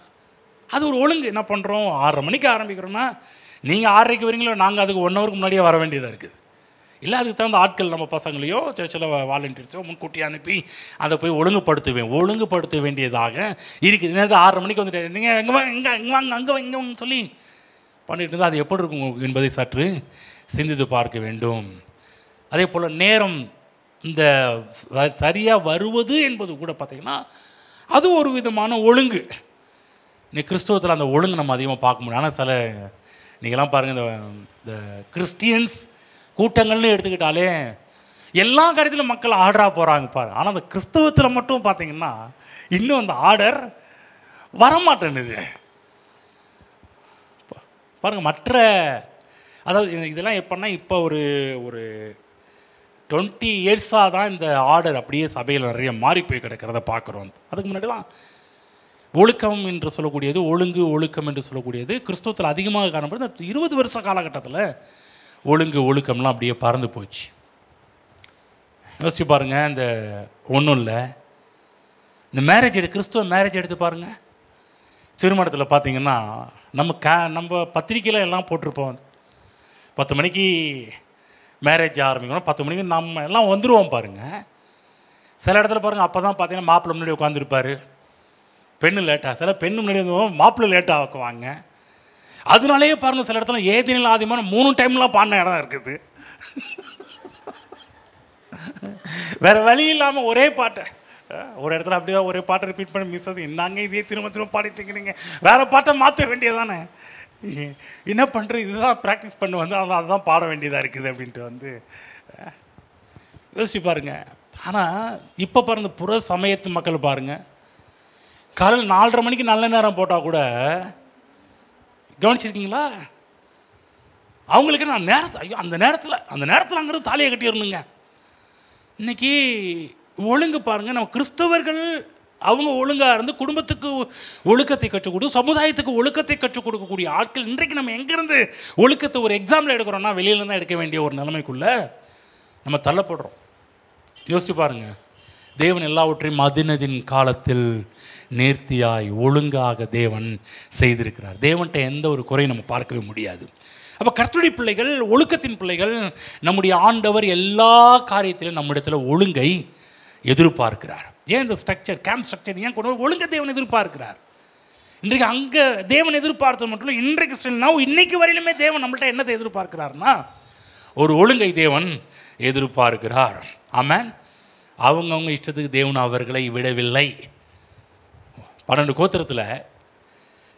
அது ஒரு ஒழுங்கு. என்ன பண்ணுறோம், 6:30 மணிக்கு ஆரம்பிக்கிறோன்னா நீங்கள் 6:30க்கு வரீங்களோ, நாங்கள் அதுக்கு 1 ஹவருக்கு முன்னாடியே வர வேண்டியதாக இருக்குது. இல்லை, அதுக்கு தகுந்த ஆட்கள் நம்ம பசங்களையோ சர்ச்சில் வாலண்டியர்ஸோ முன்கூட்டி அனுப்பி அதை போய் ஒழுங்குபடுத்த வேண்டியதாக இருக்குது. நேரத்தில் 6:30 மணிக்கு வந்துட்டு நீங்கள் எங்கே வாங்க அங்கே சொல்லி பண்ணிட்டு இருந்தால் அது எப்படி இருக்கும் என்பதை சற்று சிந்தித்து பார்க்க வேண்டும். அதே போல் நேரம், இந்த சரியாக வருவது என்பது கூட பார்த்திங்கன்னா அது ஒரு விதமான ஒழுங்கு. இன்னைக்கு கிறிஸ்தவத்தில் அந்த ஒழுங்கு நம்ம அதிகமாக பார்க்க முடியும். ஆனால் சில நீங்கள்லாம் பாருங்கள், இந்த கிறிஸ்டியன்ஸ் கூட்டங்கள்னு எடுத்துக்கிட்டாலே எல்லா காரியத்திலும் மக்கள் ஆர்டராக போகிறாங்க பாருங்கள். ஆனால் அந்த கிறிஸ்தவத்தில் மட்டும் பார்த்திங்கன்னா இன்னும் அந்த ஆர்டர் வரமாட்டேன்னுது பாருங்கள். மற்ற அதாவது இதெல்லாம் எப்படின்னா இப்போ ஒரு 20 இயர்ஸாக தான் இந்த ஆர்டர் அப்படியே சபையில் நிறைய மாறி போய் கிடக்கிறத பார்க்குறோம். அதுக்கு முன்னாடிலாம் ஒழுக்கம் என்று சொல்லக்கூடியது, ஒழுக்கம் என்று சொல்லக்கூடியது கிறிஸ்தவத்தில் அதிகமாக காணப்படுது. 20 வருஷ காலகட்டத்தில் ஒழுக்கம்லாம் அப்படியே பறந்து போச்சு. யோசிச்சு பாருங்கள், இந்த ஒன்றும் இல்லை, இந்த மேரேஜ் கிறிஸ்துவ மேரேஜ் எடுத்து பாருங்கள். திருமணத்தில் பார்த்தீங்கன்னா நம்ம பத்திரிக்கையில் எல்லாம் போட்டிருப்போம். 10 மணிக்கு மேரேஜ் ஆரம்பிக்கணும், 10 மணிக்கு நம்ம எல்லாம் வந்துடுவோம் பாருங்கள். சில இடத்துல பாருங்கள், அப்போ தான் பார்த்தீங்கன்னா மாப்பிள்ளை முன்னாடி உட்காந்துருப்பார், பெண்ணு லேட்டாக, சில பெண்ணு முன்னாடி வந்து மாப்பிள்ளை லேட்டாக ஆக்குவாங்க. அதனாலேயே பாருங்கள் சில இடத்துல ஏதினில் ஆதிமான 3 டைம்லாம் பாடின இடம் இருக்குது. வேறு வழி இல்லாமல் ஒரே பாட்டை ஒரு இடத்துல அப்படியே ஒரே பாட்டை ரிப்பீட் பண்ணி மிஸ் ஆகுது. என்னங்க இதே திரும்ப திரும்ப பாடிட்டு இருக்கிறீங்க, வேறு பாட்டை மாற்ற வேண்டியதானே, என்ன பண்ணுறது, இதுதான் ப்ராக்டிஸ் பண்ணி வந்து அதுதான் பாட வேண்டியதாக இருக்குது அப்படின்ட்டு வந்து யோசிச்சு பாருங்கள். ஆனால் இப்போ பாருங்கள், புற சமயத்து மக்கள் பாருங்கள், காலையில் 4:30 மணிக்கு நல்ல நேரம் போட்டால் கூட கவனிச்சிருக்கீங்களா, அவங்களுக்கு நான் நேரத்தை ஐயோ அந்த நேரத்தில் அங்கிருந்து தாலியை கட்டிடணுங்க. இன்றைக்கி ஒழுங்கு பாருங்கள், நம்ம கிறிஸ்தவர்கள் அவங்க ஒழுங்காக இருந்து குடும்பத்துக்கு ஒழுக்கத்தை கற்றுக் கொடுத்து சமுதாயத்துக்கு ஒழுக்கத்தை கற்றுக் கொடுக்கக்கூடிய ஆட்கள் இன்றைக்கு நம்ம எங்கேருந்து ஒழுக்கத்தை ஒரு எக்ஸாமில் எடுக்கிறோன்னா வெளியில தான் எடுக்க வேண்டிய ஒரு நிலைமைக்குள்ளே நம்ம தள்ளப்படுறோம். யோசிச்சு பாருங்கள், தேவன் எல்லாவற்றையும் அதினதின் காலத்தில் நேர்த்தியாய் ஒழுங்காக தேவன் செய்திருக்கிறார். தேவன்கிட்ட எந்த ஒரு குறையும் நம்ம பார்க்கவே முடியாது. அப்போ கர்த்தருடைய பிள்ளைகள், ஒழுக்கத்தின் பிள்ளைகள், நம்முடைய ஆண்டவர் எல்லா காரியத்திலும் நம்மிடத்தில் ஒழுங்கை எதிர்பார்க்கிறார். ஏன் இந்த ஸ்ட்ரக்சர், கேம்ப் ஸ்ட்ரக்சர் ஏன் கொண்டு ஒழுங்கை தேவன் எதிர்பார்க்கிறார்? இன்றைக்கு அங்கே தேவன் எதிர்பார்த்தது மட்டும் இல்லை, இன்றைக்கு ஸ்டில் இன்னைக்கு வரையிலுமே தேவன் நம்மள்ட்ட என்னத்தை எதிர்பார்க்கிறார்னா ஒரு ஒழுங்கை தேவன் எதிர்பார்க்கிறார். ஆமென். அவங்கவுங்க இஷ்டத்துக்கு தேவன் அவர்களை விடவில்லை. 12 கோத்திரத்தில்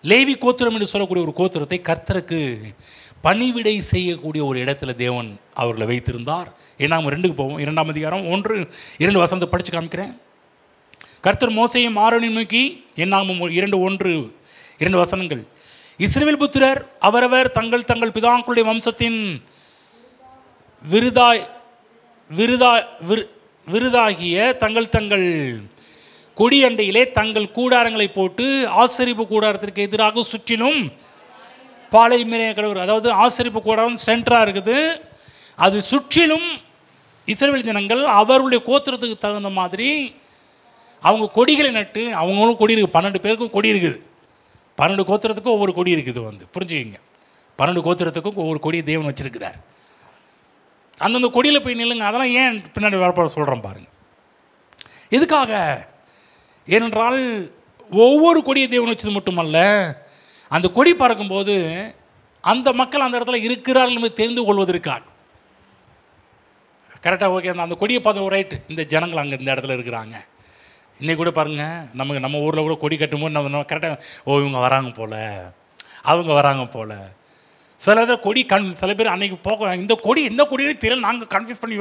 லேவி கோத்திரம் என்று சொல்லக்கூடிய ஒரு கோத்திரத்தை கர்த்தருக்கு பணிவிடை செய்யக்கூடிய ஒரு இடத்துல தேவன் அவர்களை வைத்திருந்தார். நாம் 2க்கு போவோம். 2ஆம் அதிகாரம் 1-2 வசனத்தை படித்து காமிக்கிறேன். கர்த்தர் மோசேயும் ஆரோனையும் நோக்கி, என்னாகும் 2:1-2 வசனங்கள், இஸ்ரவேல் புத்திரர் அவரவர் தங்கள் தங்கள் பிதாக்களுடைய வம்சத்தின் விருதாகிய தங்கள் தங்கள் கொடி அண்டையிலே தங்கள் கூடாரங்களை போட்டு ஆசரிப்பு கூடாரத்திற்கு எதிராக சுற்றிலும் பாலை மேலே கடவுள், அதாவது ஆசரிப்பு கூடாரம் சென்டராக இருக்குது, அது சுற்றிலும் இஸ்ரவேல் ஜனங்கள் அவர்களுடைய கோத்திரத்துக்கு தகுந்த மாதிரி அவங்க கொடிகளை நட்டு, அவங்களும் கொடி இருக்குது, 12 பேருக்கும் கொடி இருக்குது, 12 கோத்திரத்துக்கும் ஒவ்வொரு கொடி இருக்குது. வந்து புரிஞ்சுக்கிங்க, 12 கோத்திரத்துக்கும் ஒவ்வொரு கொடியை தேவன் வச்சிருக்கிறார். அந்தந்த கொடியில் போய் நில்லுங்க. அதெல்லாம் ஏன் பின்னாடி வரப்போ சொல்கிறேன் பாருங்கள். எதுக்காக? ஏனென்றால் ஒவ்வொரு கொடியை தேவன் வச்சது மட்டுமல்ல, அந்த கொடி பறக்கும்போது அந்த மக்கள் அந்த இடத்துல இருக்கிறார்கள் என்று தெரிந்து கொள்வதற்காக. கரெக்டாக ஓகே, அந்த கொடியை பார்த்து ஒரு ரைட்டு, இந்த ஜனங்கள் அங்கே இந்த இடத்துல இருக்கிறாங்க. இன்றைக்கி கூட பாருங்கள், நம்ம ஊரில் கூட கொடி கட்டும்போது நம்ம கரெக்டாக இவங்க வராங்க போல், அவங்க வராங்க போல். சில இதில் கொடி சில பேர் அன்றைக்கி இந்த கொடியே தெரியல, நாங்கள் கன்ஃபியூஸ் பண்ணி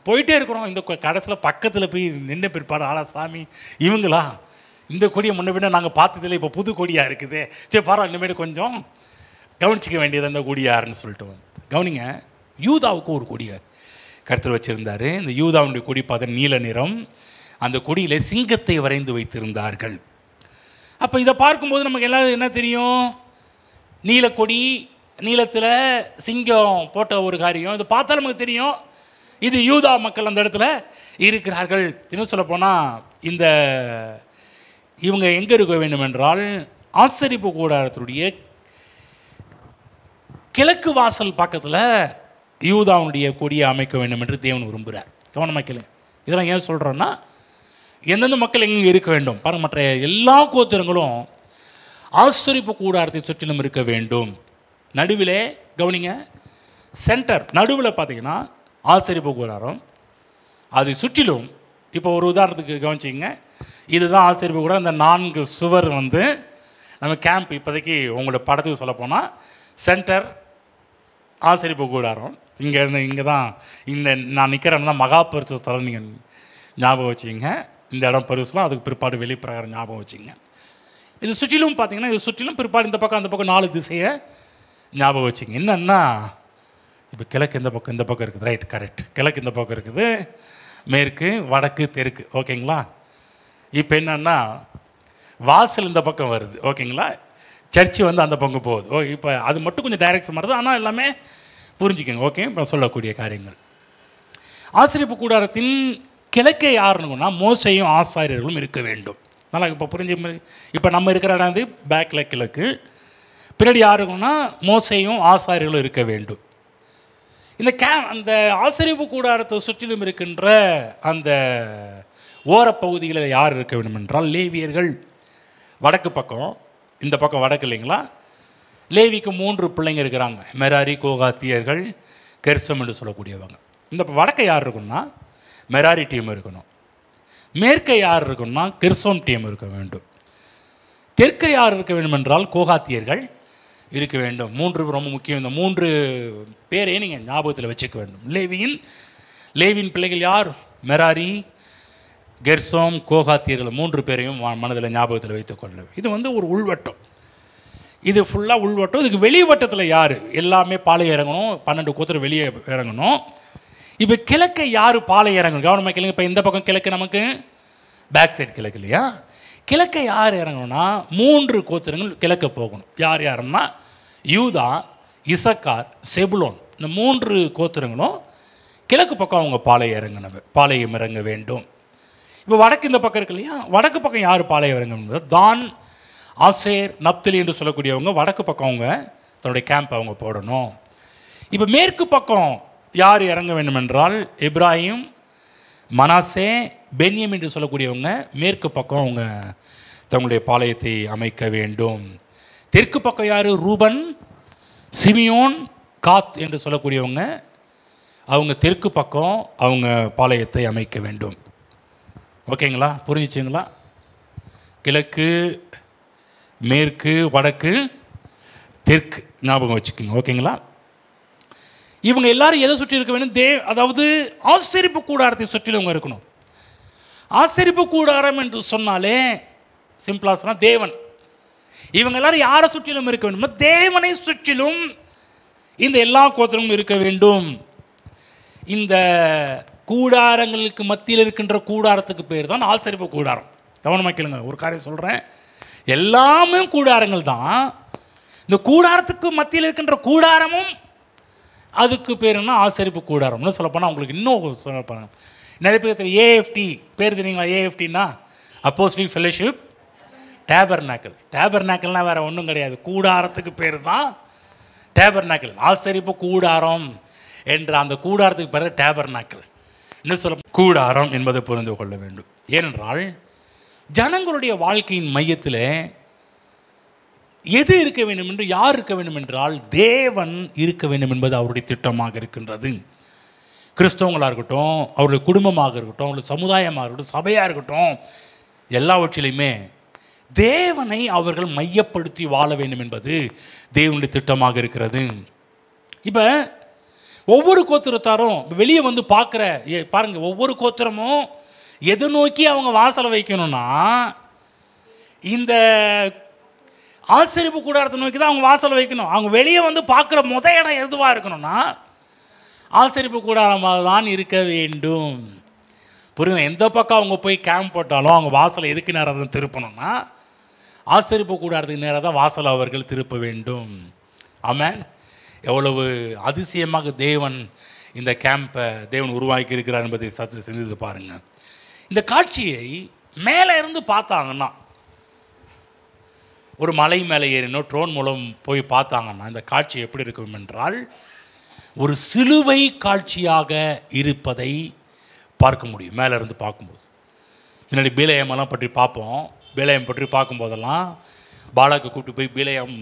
போயிட்டே இருக்கிறோம். இந்த கடைசியில் பக்கத்தில் போய் நின்று பிற்பாடு, ஆளா சாமி இவங்களா, இந்த கொடியை முன்ன விட நாங்கள் பார்த்ததில்லை, இப்போ புது கொடியாக இருக்குது, சரி பரவாயில்ல, இனிமேல் கொஞ்சம் கவனிச்சிக்க வேண்டியது அந்த கொடி யாருன்னு சொல்லிட்டு கவனிங்க. யூதாவுக்கு ஒரு கொடியை கர்த்தர் வச்சுருந்தார். இந்த யூதாவுடைய கொடி பார்த்த நீல நிறம், அந்த கொடியில் சிங்கத்தை வரைந்து வைத்திருந்தார்கள். அப்போ இதை பார்க்கும்போது நமக்கு எல்லாம் என்ன தெரியும்? நீலக்கொடி, நீளத்தில் சிங்கம் போட்ட ஒரு காரியம், இதை பார்த்தா நமக்கு தெரியும் இது யூதா மக்கள் அந்த இடத்துல இருக்கிறார்கள். இன்னும் சொல்லப்போனால் இவங்க எங்கே இருக்க வேண்டும் என்றால் ஆசரிப்பு கூடாரத்துடைய கிழக்கு வாசல் பக்கத்தில் யூதாவுடைய கொடியை அமைக்க வேண்டும் என்று தேவன் விரும்புகிறார். கவனமாக கேளுங்க. இதெல்லாம் ஏன் சொல்கிறோன்னா, எந்தெந்த மக்கள் எங்கே இருக்க வேண்டும் பாருங்கள். மற்ற எல்லா கோத்திரங்களும் ஆசரிப்பு கூடாரத்தை சுற்றிலும் இருக்க வேண்டும். நடுவில் கவனிங்க, சென்டர் நடுவில் பார்த்தீங்கன்னா ஆசரிப்பு கூடாரம், அது சுற்றிலும் இப்போ ஒரு உதாரணத்துக்கு கவனிச்சிங்க, இதுதான் ஆசரிப்பு கூடாரம். இந்த 4 சுவர் வந்து நம்ம கேம்ப் இப்போதைக்கு உங்களோட படத்துக்கு சொல்ல போனால் சென்டர் ஆசரிப்பு கூடாரம். இங்கே தான் இந்த நான் நிற்கிறேன் தான் மகா பரிசு ஸ்தலம், நீங்கள் ஞாபகம் வச்சுங்க. இந்த இடம் பரிசுலாம் அதுக்கு பிற்பாடு வெளிப்பிரகாரம் ஞாபகம் வச்சுங்க. இது சுற்றிலும் பார்த்தீங்கன்னா, இது சுற்றிலும் பிற்பாடு இந்த பக்கம் அந்த பக்கம் 4 திசையை ஞாபகம் வச்சுங்க. என்னன்னா, இப்போ கிழக்கு இந்த பக்கம் இருக்குது, ரைட், கரெக்ட். கிழக்கு இந்த பக்கம் இருக்குது, மேற்கு வடக்கு தெற்கு, ஓகேங்களா. இப்போ என்னன்னா வாசல் இந்த பக்கம் வருது, ஓகேங்களா. சர்ச்சு வந்து அந்த பக்கம் போகுது. இப்போ அது மட்டும் கொஞ்சம் டைரக்ஷன் வருது, ஆனால் எல்லாமே புரிஞ்சுக்கோங்க, ஓகே. இப்போ சொல்லக்கூடிய காரியங்கள், ஆசரிப்பு கூடாரத்தின் கிழக்கே யாருன்னா மோசேயும் ஆசாரியர்களும் இருக்க வேண்டும். நல்லா இப்போ புரிஞ்சு. இப்போ நம்ம இருக்கிற இடம் வந்து பேக்கில் கிழக்கு, பின்னாடி யார் இருக்குன்னா மோசேயும் ஆசாரியர்களும் இருக்க வேண்டும். இந்த அந்த ஆசரிப்பு கூடாரத்தை சுற்றிலும் இருக்கின்ற அந்த ஓரப்பகுதிகளில் யார் இருக்க வேண்டும் என்றால் லேவியர்கள். வடக்கு பக்கம், இந்த பக்கம் வடக்கு இல்லைங்களா, லேவிக்கு 3 பிள்ளைங்க இருக்கிறாங்க, மெராரி, கோகாத்தியர்கள், கெர்சம் என்று சொல்லக்கூடியவங்க. இந்த வடக்க யார் இருக்குன்னா மெராரி டீம் இருக்கணும், மேற்க யார் இருக்குன்னா கெர்சோம் டீம் இருக்க வேண்டும், தெற்க யார் இருக்க வேண்டும் என்றால் கோகாத்தியர்கள் இருக்க வேண்டும். 3 ரொம்ப முக்கியம். இந்த 3 பேரையும் நீங்கள் ஞாபகத்தில் வச்சுக்க வேண்டும். லேவியின் பிள்ளைகள் யார்? மெராரி, கெர்சோம், கோகாத்தியர்கள் 3 பேரையும் மனதில் ஞாபகத்தில் வைத்துக்கொள்ள. இது வந்து ஒரு உள்வட்டம், இது ஃபுல்லாக உள்வட்டம். இதுக்கு வெளி வட்டத்தில் யார்? எல்லாமே பாலை இறங்கணும், 12 கோத்திரம் வெளியே இறங்கணும். இப்போ கிழக்கை யார் பாலை இறங்கணும்? கவனமாக கேளுங்க. இப்போ இந்த பக்கம் கிழக்கு நமக்கு பேக் சைடு கிழக்கு இல்லையா? கிழக்கை யார் இறங்கணும்னா 3 கோத்திரங்கள் கிழக்க போகணும். யார் யாருன்னா யூதா, இசக்கார், செபுலோன். இந்த 3 கோத்திரங்களும் கிழக்கு பக்கம் அவங்க பாளையம் இறங்க வேண்டும். இப்போ வடக்கு இந்த பக்கம் இருக்கு இல்லையா, வடக்கு பக்கம் யார் பாளையம் இறங்க? தான், ஆசேர், நப்தலி என்று சொல்லக்கூடியவங்க வடக்கு பக்கம் அவங்க தன்னுடைய கேம்ப் அவங்க போடணும். இப்போ மேற்கு பக்கம் யார் இறங்க வேண்டும் என்றால் எப்ராஹிம், மனாசே, பென்யமின் என்று சொல்லக்கூடியவங்க மேற்கு பக்கம் அவங்க தங்களுடைய பாளையத்தை அமைக்க வேண்டும். தெற்கு பக்கம் யார்? ரூபன், சிமியோன், காத் என்று சொல்லக்கூடியவங்க அவங்க தெற்கு பக்கம் அவங்க பாளையத்தை அமைக்க வேண்டும். ஓகேங்களா? புரிஞ்சிச்சுங்களா? கிழக்கு, மேற்கு, வடக்கு, தெற்கு ஞாபகம் வச்சுக்கோங்க. ஓகேங்களா? இவங்க எல்லாரும் எதை சுற்றி இருக்க வேண்டும்? அதாவது ஆசரிப்பு கூடாரத்தை சுற்றிலும் இருக்கணும். ஆசரிப்பு கூடாரம் என்று சொன்னாலே சிம்பிளாக சொன்னால் தேவன். இவங்க எல்லாரும் யாரை சுற்றிலும் இருக்க வேண்டும்? தேவனை சுற்றிலும் இந்த எல்லா கோத்திரமும் இருக்க வேண்டும். இந்த கூடாரங்களுக்கு மத்தியில் இருக்கின்ற கூடாரத்துக்கு பேர் தான் ஆசரிப்பு கூடாரம். கவனமாக கேளுங்க, ஒரு காரியம் சொல்கிறேன், எல்லாமே கூடாரங்கள் தான். இந்த கூடாரத்துக்கு மத்தியில் இருக்கின்ற கூடாரமும் அதுக்கு பேர் என்ன? ஆசரிப்பு கூடாரம்னு சொல்லப்போனால் உங்களுக்கு இன்னும் சொல்லப்போனால் நிறைய பேர் ஏஎஃப்டி பேர் தெரியுங்களா? ஏஎஃப்டின்னா அப்போஸ்டலிக் ஃபெலோஷிப் டேபர்நாக்கிள். டேபர்நாக்கிள்னால் வேறு ஒன்றும் கிடையாது, கூடாரத்துக்கு பேர் தான் டேபர்நாக்கிள். ஆசரிப்பு கூடாரம் என்ற அந்த கூடாரத்துக்கு பேர் டேபர்நாக்கிள். என்ன சொல்ல? கூடாரம் என்பதை புரிந்து கொள்ள வேண்டும். ஏனென்றால் ஜனங்களுடைய வாழ்க்கையின் மையத்தில் எது இருக்க வேண்டும் என்று, யார் இருக்க வேண்டும் என்றால் தேவன் இருக்க வேண்டும் என்பது அவருடைய திட்டமாக இருக்கின்றது. கிறிஸ்தவங்களாக இருக்கட்டும், அவருடைய குடும்பமாக இருக்கட்டும், அவருடைய சமுதாயமாக இருக்கட்டும், சபையாக இருக்கட்டும், எல்லாவற்றிலையுமே தேவனை அவர்கள் மையப்படுத்தி வாழ வேண்டும் என்பது தேவனுடைய திட்டமாக இருக்கிறது. இப்போ ஒவ்வொரு கோத்திரத்தாரும் வெளியே வந்து பாருங்கள், ஒவ்வொரு கோத்திரமும் எதை நோக்கி அவங்க வாசலை வைக்கணும்னா இந்த ஆசரிப்பு கூடாரத்தை நோக்கி தான் அவங்க வாசலை வைக்கணும். அவங்க வெளியே வந்து பார்க்குற இடம் எதுவாக இருக்கணும்னா ஆசரிப்பு கூடாரமாக தான் இருக்க வேண்டும். புரியுது? எந்த பக்கம் அவங்க போய் கேம்ப் போட்டாலும் அவங்க வாசலை எதுக்கு நேரம் திருப்பணும்னா ஆசரிப்பு கூடாரத்துக்கு நேராக தான் வாசலை அவர்கள் திருப்ப வேண்டும். ஆமென். எவ்வளவு அதிசயமாக தேவன் இந்த கேம்பை தேவன் உருவாக்கி இருக்கிறார் என்பதை சற்று சிந்தித்து பாருங்கள். இந்த காட்சியை மேலே இருந்து பார்த்தாங்கன்னா, ஒரு மலை மேலே ஏறினோ ட்ரோன் மூலம் போய் பார்த்தாங்கன்னா இந்த காட்சி எப்படி இருக்கும் என்றால் ஒரு சிலுவை காட்சியாக இருப்பதை பார்க்க முடியும். மேலே இருந்து பார்க்கும்போது முன்னாடி பீலயமெல்லாம் பற்றி பார்ப்போம். பீலயம் பற்றி பார்க்கும்போதெல்லாம் பாலாக்கு கூப்பிட்டு போய் பீலயம்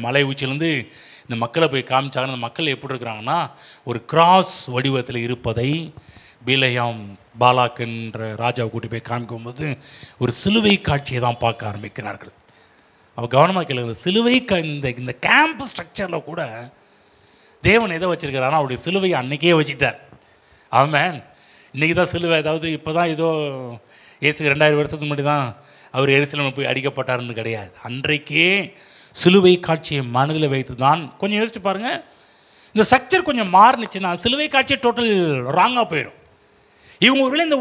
மலை உச்சிலேருந்து இந்த மக்களை போய் காமிச்சாங்கன்னா அந்த மக்கள் எப்படி இருக்கிறாங்கன்னா ஒரு கிராஸ் வடிவத்தில் இருப்பதை பீலயம் பாலாக்குன்ற ராஜாவை கூட்டி போய் காமிக்கும்போது ஒரு சிலுவை காட்சியை தான் பார்க்க ஆரம்பிக்கிறார்கள். அவள் கவனமாக கேளுங்க, சிலுவை இந்த கேம்ப் ஸ்ட்ரக்சரில் கூட தேவன் எதை வச்சுருக்கிறாரா அவருடைய சிலுவையை அன்றைக்கே வச்சுட்டார். ஆமென். இன்றைக்கி தான் சிலுவை, அதாவது இப்போ தான் ஏதோ இயேசுக்கு 2000 வருஷத்துக்கு முன்னாடி தான் அவர் எருசலேமில் போய் அடிக்கப்பட்டார்னு கிடையாது. அன்றைக்கே சிலுவை காட்சியை மனதில் வைத்து தான். கொஞ்சம் யோசிச்சு பாருங்கள், இந்த ஸ்ட்ரக்சர் கொஞ்சம் மாறுனுச்சுன்னா சிலுவை காட்சியை டோட்டல் ராங்காக போயிடும். இவங்க ஒருவேளை இந்த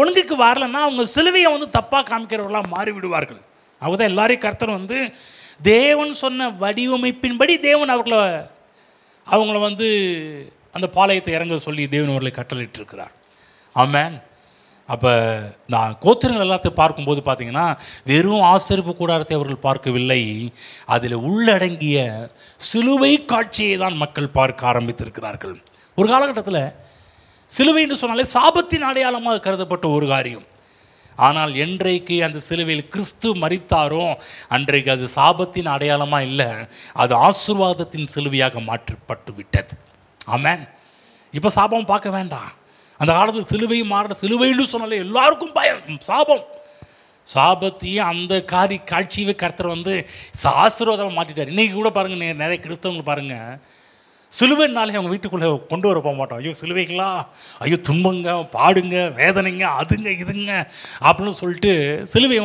ஒழுங்குக்கு வரலன்னா அவங்க சிலுவையை வந்து தப்பாக காமிக்கிறவர்களாக மாறிவிடுவார்கள். அவங்க தான் எல்லாரையும் கர்த்தர் வந்து தேவன் சொன்ன வடிவமைப்பின்படி தேவன் அவங்கள வந்து அந்த பாளையத்தை இறங்க சொல்லி தேவன் அவர்களை கட்டளையிட்டிருக்கிறார். ஆமென். அப்போ நான் கோத்திரங்கள் எல்லாத்தையும் பார்க்கும்போது பார்த்தீங்கன்னா வெறும் ஆசரிப்பு கூடாரத்தை அவர்கள் பார்க்கவில்லை, அதில் உள்ளடங்கிய சிலுவை காட்சியை தான் மக்கள் பார்க்க ஆரம்பித்திருக்கிறார்கள். ஒரு காலகட்டத்தில் சிலுவை என்று சொன்னாலே சாபத்தின் அடையாளமாக கருதப்பட்ட ஒரு காரியம். ஆனால் என்றைக்கு அந்த சிலுவையில் கிறிஸ்து மரித்தாரோ அன்றைக்கு அது சாபத்தின் அடையாளமாக இல்லை, அது ஆசீர்வாதத்தின் சிலுவையாக மாற்றப்பட்டு விட்டது. ஆமென். இப்போ சாபம் பார்க்க வேண்டாம். அந்த காலத்தில் சிலுவை மாற, சிலுவைன்னு சொன்னாலே எல்லாருக்கும் பயம், சாபம். சாபத்தையும் அந்த காட்சியவே கர்த்தர் ஆசீர்வாதமாக மாற்றிட்டார். இன்றைக்கி கூட பாருங்கள், நிறைய கிறிஸ்தவங்க பாருங்கள், சிலுவைனாலே அவங்க வீட்டுக்குள்ளே கொண்டு வர போக மாட்டோம். ஐயோ சிலுவைகளா, ஐயோ துன்பங்க, பாடுங்க, வேதனைங்க, அதுங்க இதுங்க அப்படின்னு சொல்லிட்டு சிலுவையை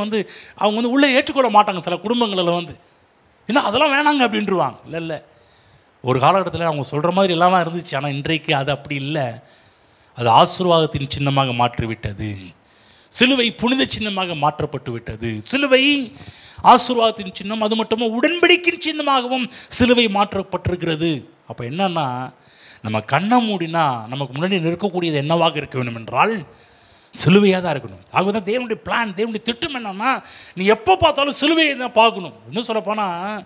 அவங்க உள்ளே ஏற்றுக்கொள்ள மாட்டாங்க. சில குடும்பங்களில் ஏன்னா அதெல்லாம் வேணாங்க அப்படின்ட்டுருவாங்க. இல்லை, ஒரு காலகட்டத்தில் அவங்க சொல்கிற மாதிரி எல்லாமே இருந்துச்சு. ஆனால் இன்றைக்கு அது அப்படி இல்லை. அது ஆசீர்வாதத்தின் சின்னமாக மாற்றிவிட்டது. சிலுவை புனித சின்னமாக மாற்றப்பட்டு விட்டது. சிலுவை ஆசீர்வாதத்தின் சின்னம், அது மட்டும் உடன்படிக்கையின் சின்னமாகவும் சிலுவை மாற்றப்பட்டிருக்கிறது. அப்போ என்னன்னா, நம்ம கண்ணை மூடினா நமக்கு முன்னாடி நிற்கக்கூடியது என்னவாக இருக்க வேண்டும் என்றால் சிலுவையாக தான் இருக்கணும். ஆக தான் தேவனுடைய பிளான், தேவனுடைய திட்டம் என்னன்னா, நீ எப்போ பார்த்தாலும் சிலுவையை தான் பார்க்கணும். இன்னும் சொல்லப்போனால்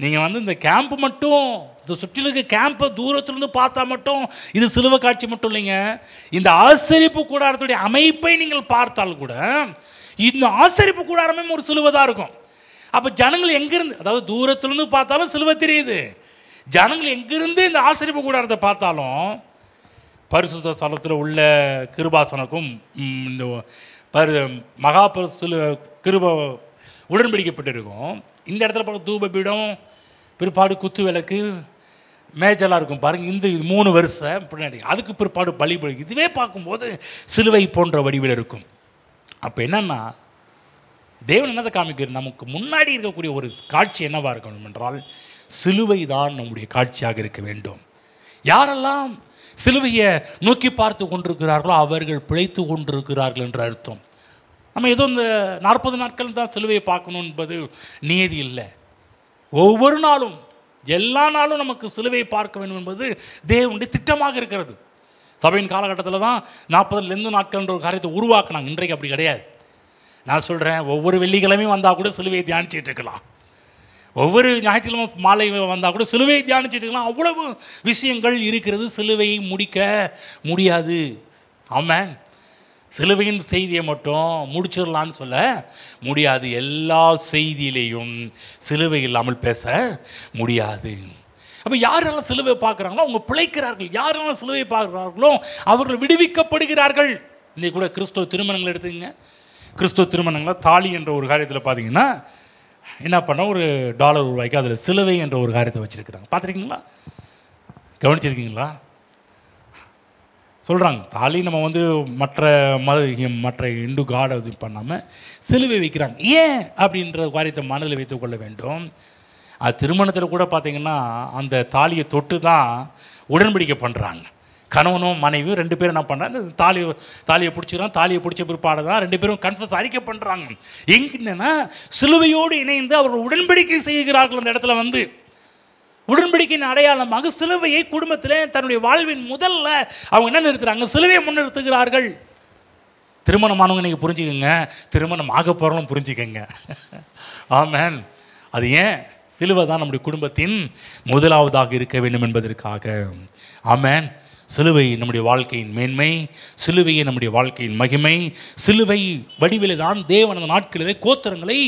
நீங்கள் இந்த கேம்ப்பு மட்டும், இந்த சுற்றிலும் இருக்க கேம்பை தூரத்துலேருந்து பார்த்தா மட்டும் இது சிலுவை காட்சி மட்டும் இல்லைங்க. இந்த ஆசரிப்பு கூடாரத்துடைய அமைப்பை நீங்கள் பார்த்தால் கூட இந்த ஆசரிப்பு கூடாரமே ஒரு சிலுவை தான் இருக்கும். அப்போ ஜனங்கள் எங்கேருந்து, அதாவது தூரத்துலேருந்து பார்த்தாலும் சிலுவை தெரியுது. ஜனங்கள் எங்கேருந்து இந்த ஆசரிப்பு கூடாரத்தை பார்த்தாலும் பரிசுத்த ஸ்தலத்தில் உள்ள கிருபாசனக்கும் இந்த மகாபரிசுல கிருப உடன்படிக்கப்பட்டிருக்கும். இந்த இடத்துல பார்க்க தூப பீடம், பிற்பாடு குத்து விளக்கு, மேஜெல்லாம் இருக்கும் பாருங்கள். இந்த 3 வருஷம் பின்னாடி அதுக்கு பிற்பாடு பலிபலி. இதுவே பார்க்கும்போது சிலுவை போன்ற வடிவில் இருக்கும். அப்போ என்னென்னா, தேவன் என்னதை காமிக்கிறது, நமக்கு முன்னாடி இருக்கக்கூடிய ஒரு காட்சி என்னவாக இருக்கணும் என்றால் சிலுவை தான் நம்முடைய காட்சியாக இருக்க வேண்டும். யாரெல்லாம் சிலுவையை நோக்கி பார்த்து கொண்டிருக்கிறார்களோ அவர்கள் பிழைத்து கொண்டிருக்கிறார்கள் என்று அர்த்தம். நம்ம ஏதோ இந்த 40 நாட்கள் தான் சிலுவையை பார்க்கணும் என்பது நியதி இல்லை. ஒவ்வொரு நாளும், எல்லா நாளும் நமக்கு சிலுவையை பார்க்க வேண்டும் என்பது தேவனுடைய திட்டமாக இருக்கிறது. சபையின் காலகட்டத்தில் தான் 40 நாட்கள்ன்ற ஒரு காரியத்தை உருவாக்கினாங்க. இன்றைக்கு அப்படி கிடையாது. நான் சொல்கிறேன், ஒவ்வொரு வெள்ளிக்கிழமையும் வந்தால் கூட சிலுவையை தியானிச்சுட்டு இருக்கலாம். ஒவ்வொரு ஞாயிற்றுக்கிழமை மாலை வந்தால் கூட சிலுவையை தியானிச்சுட்டு இருக்கலாம். அவ்வளவு விஷயங்கள் இருக்கிறது. சிலுவையை முடிக்க முடியாது. ஆமென். சிலுவையின் செய்தியை மட்டும் முடிச்சிடலான்னு சொல்ல முடியாது. எல்லா செய்தியிலையும் சிலுவை இல்லாமல் பேச முடியாது. அப்போ யாரெல்லாம் சிலுவை பார்க்குறாங்களோ அவங்க பிழைக்கிறார்கள். யாரெல்லாம் சிலுவை பார்க்குறார்களோ அவர்கள் விடுவிக்கப்படுகிறார்கள். இன்றைக்கி கூட கிறிஸ்துவ திருமணங்கள் எடுத்துக்கங்க. கிறிஸ்துவ திருமணங்களில் தாலி என்ற ஒரு காரியத்தில் பார்த்தீங்கன்னா என்ன பண்ணால் $1 ரூபாய்க்கு அதில் சிலுவை என்ற ஒரு காரியத்தை வச்சுருக்கிறாங்க. பார்த்துருக்கீங்களா? கவனிச்சிருக்கீங்களா? சொல்கிறாங்க தாலி நம்ம மற்ற இந்து காடை இது பண்ணாமல் சிலுவை வைக்கிறாங்க. ஏன் அப்படின்ற காரியத்தை மனதில் வைத்துக்கொள்ள வேண்டும். அது திருமணத்தில் கூட பார்த்திங்கன்னா அந்த தாலியை தொட்டு தான் உடன்படிக்கை பண்ணுறாங்க. கணவனும் மனைவியும் 2 பேரும் என்ன பண்ணுறாங்க, இந்த தாலியை பிடிச்சிக்கிறான். தாலியை பிடிச்ச பிற்பாடு தான் 2 பேரும் கன்ஃபஸ் அறிக்கை பண்ணுறாங்க. எங்கன்னா சிலுவையோடு இணைந்து அவர்கள் உடன்படிக்கை செய்கிறார்கள். அந்த இடத்துல உடன்படிக்கையின் அடையாளமாக சிலுவையை குடும்பத்தில் தன்னுடைய வாழ்வின் முதல்ல அவங்க என்ன நிறுத்துறாங்க, சிலுவையை முன்னிறுத்துகிறார்கள். திருமணமானவங்க நீங்கள் புரிஞ்சுக்கோங்க, திருமணம் ஆக போகிறவங்களும் புரிஞ்சுக்கோங்க. ஆமென். அது ஏன் சிலுவை தான் நம்முடைய குடும்பத்தின் முதலாவதாக இருக்க வேண்டும் என்பதற்காக. ஆமென். சிலுவை நம்முடைய வாழ்க்கையின் மேன்மை, சிலுவையை நம்முடைய வாழ்க்கையின் மகிமை. சிலுவை வடிவில் தான் தேவன் அந்த நாட்களிலே கோத்திரங்களை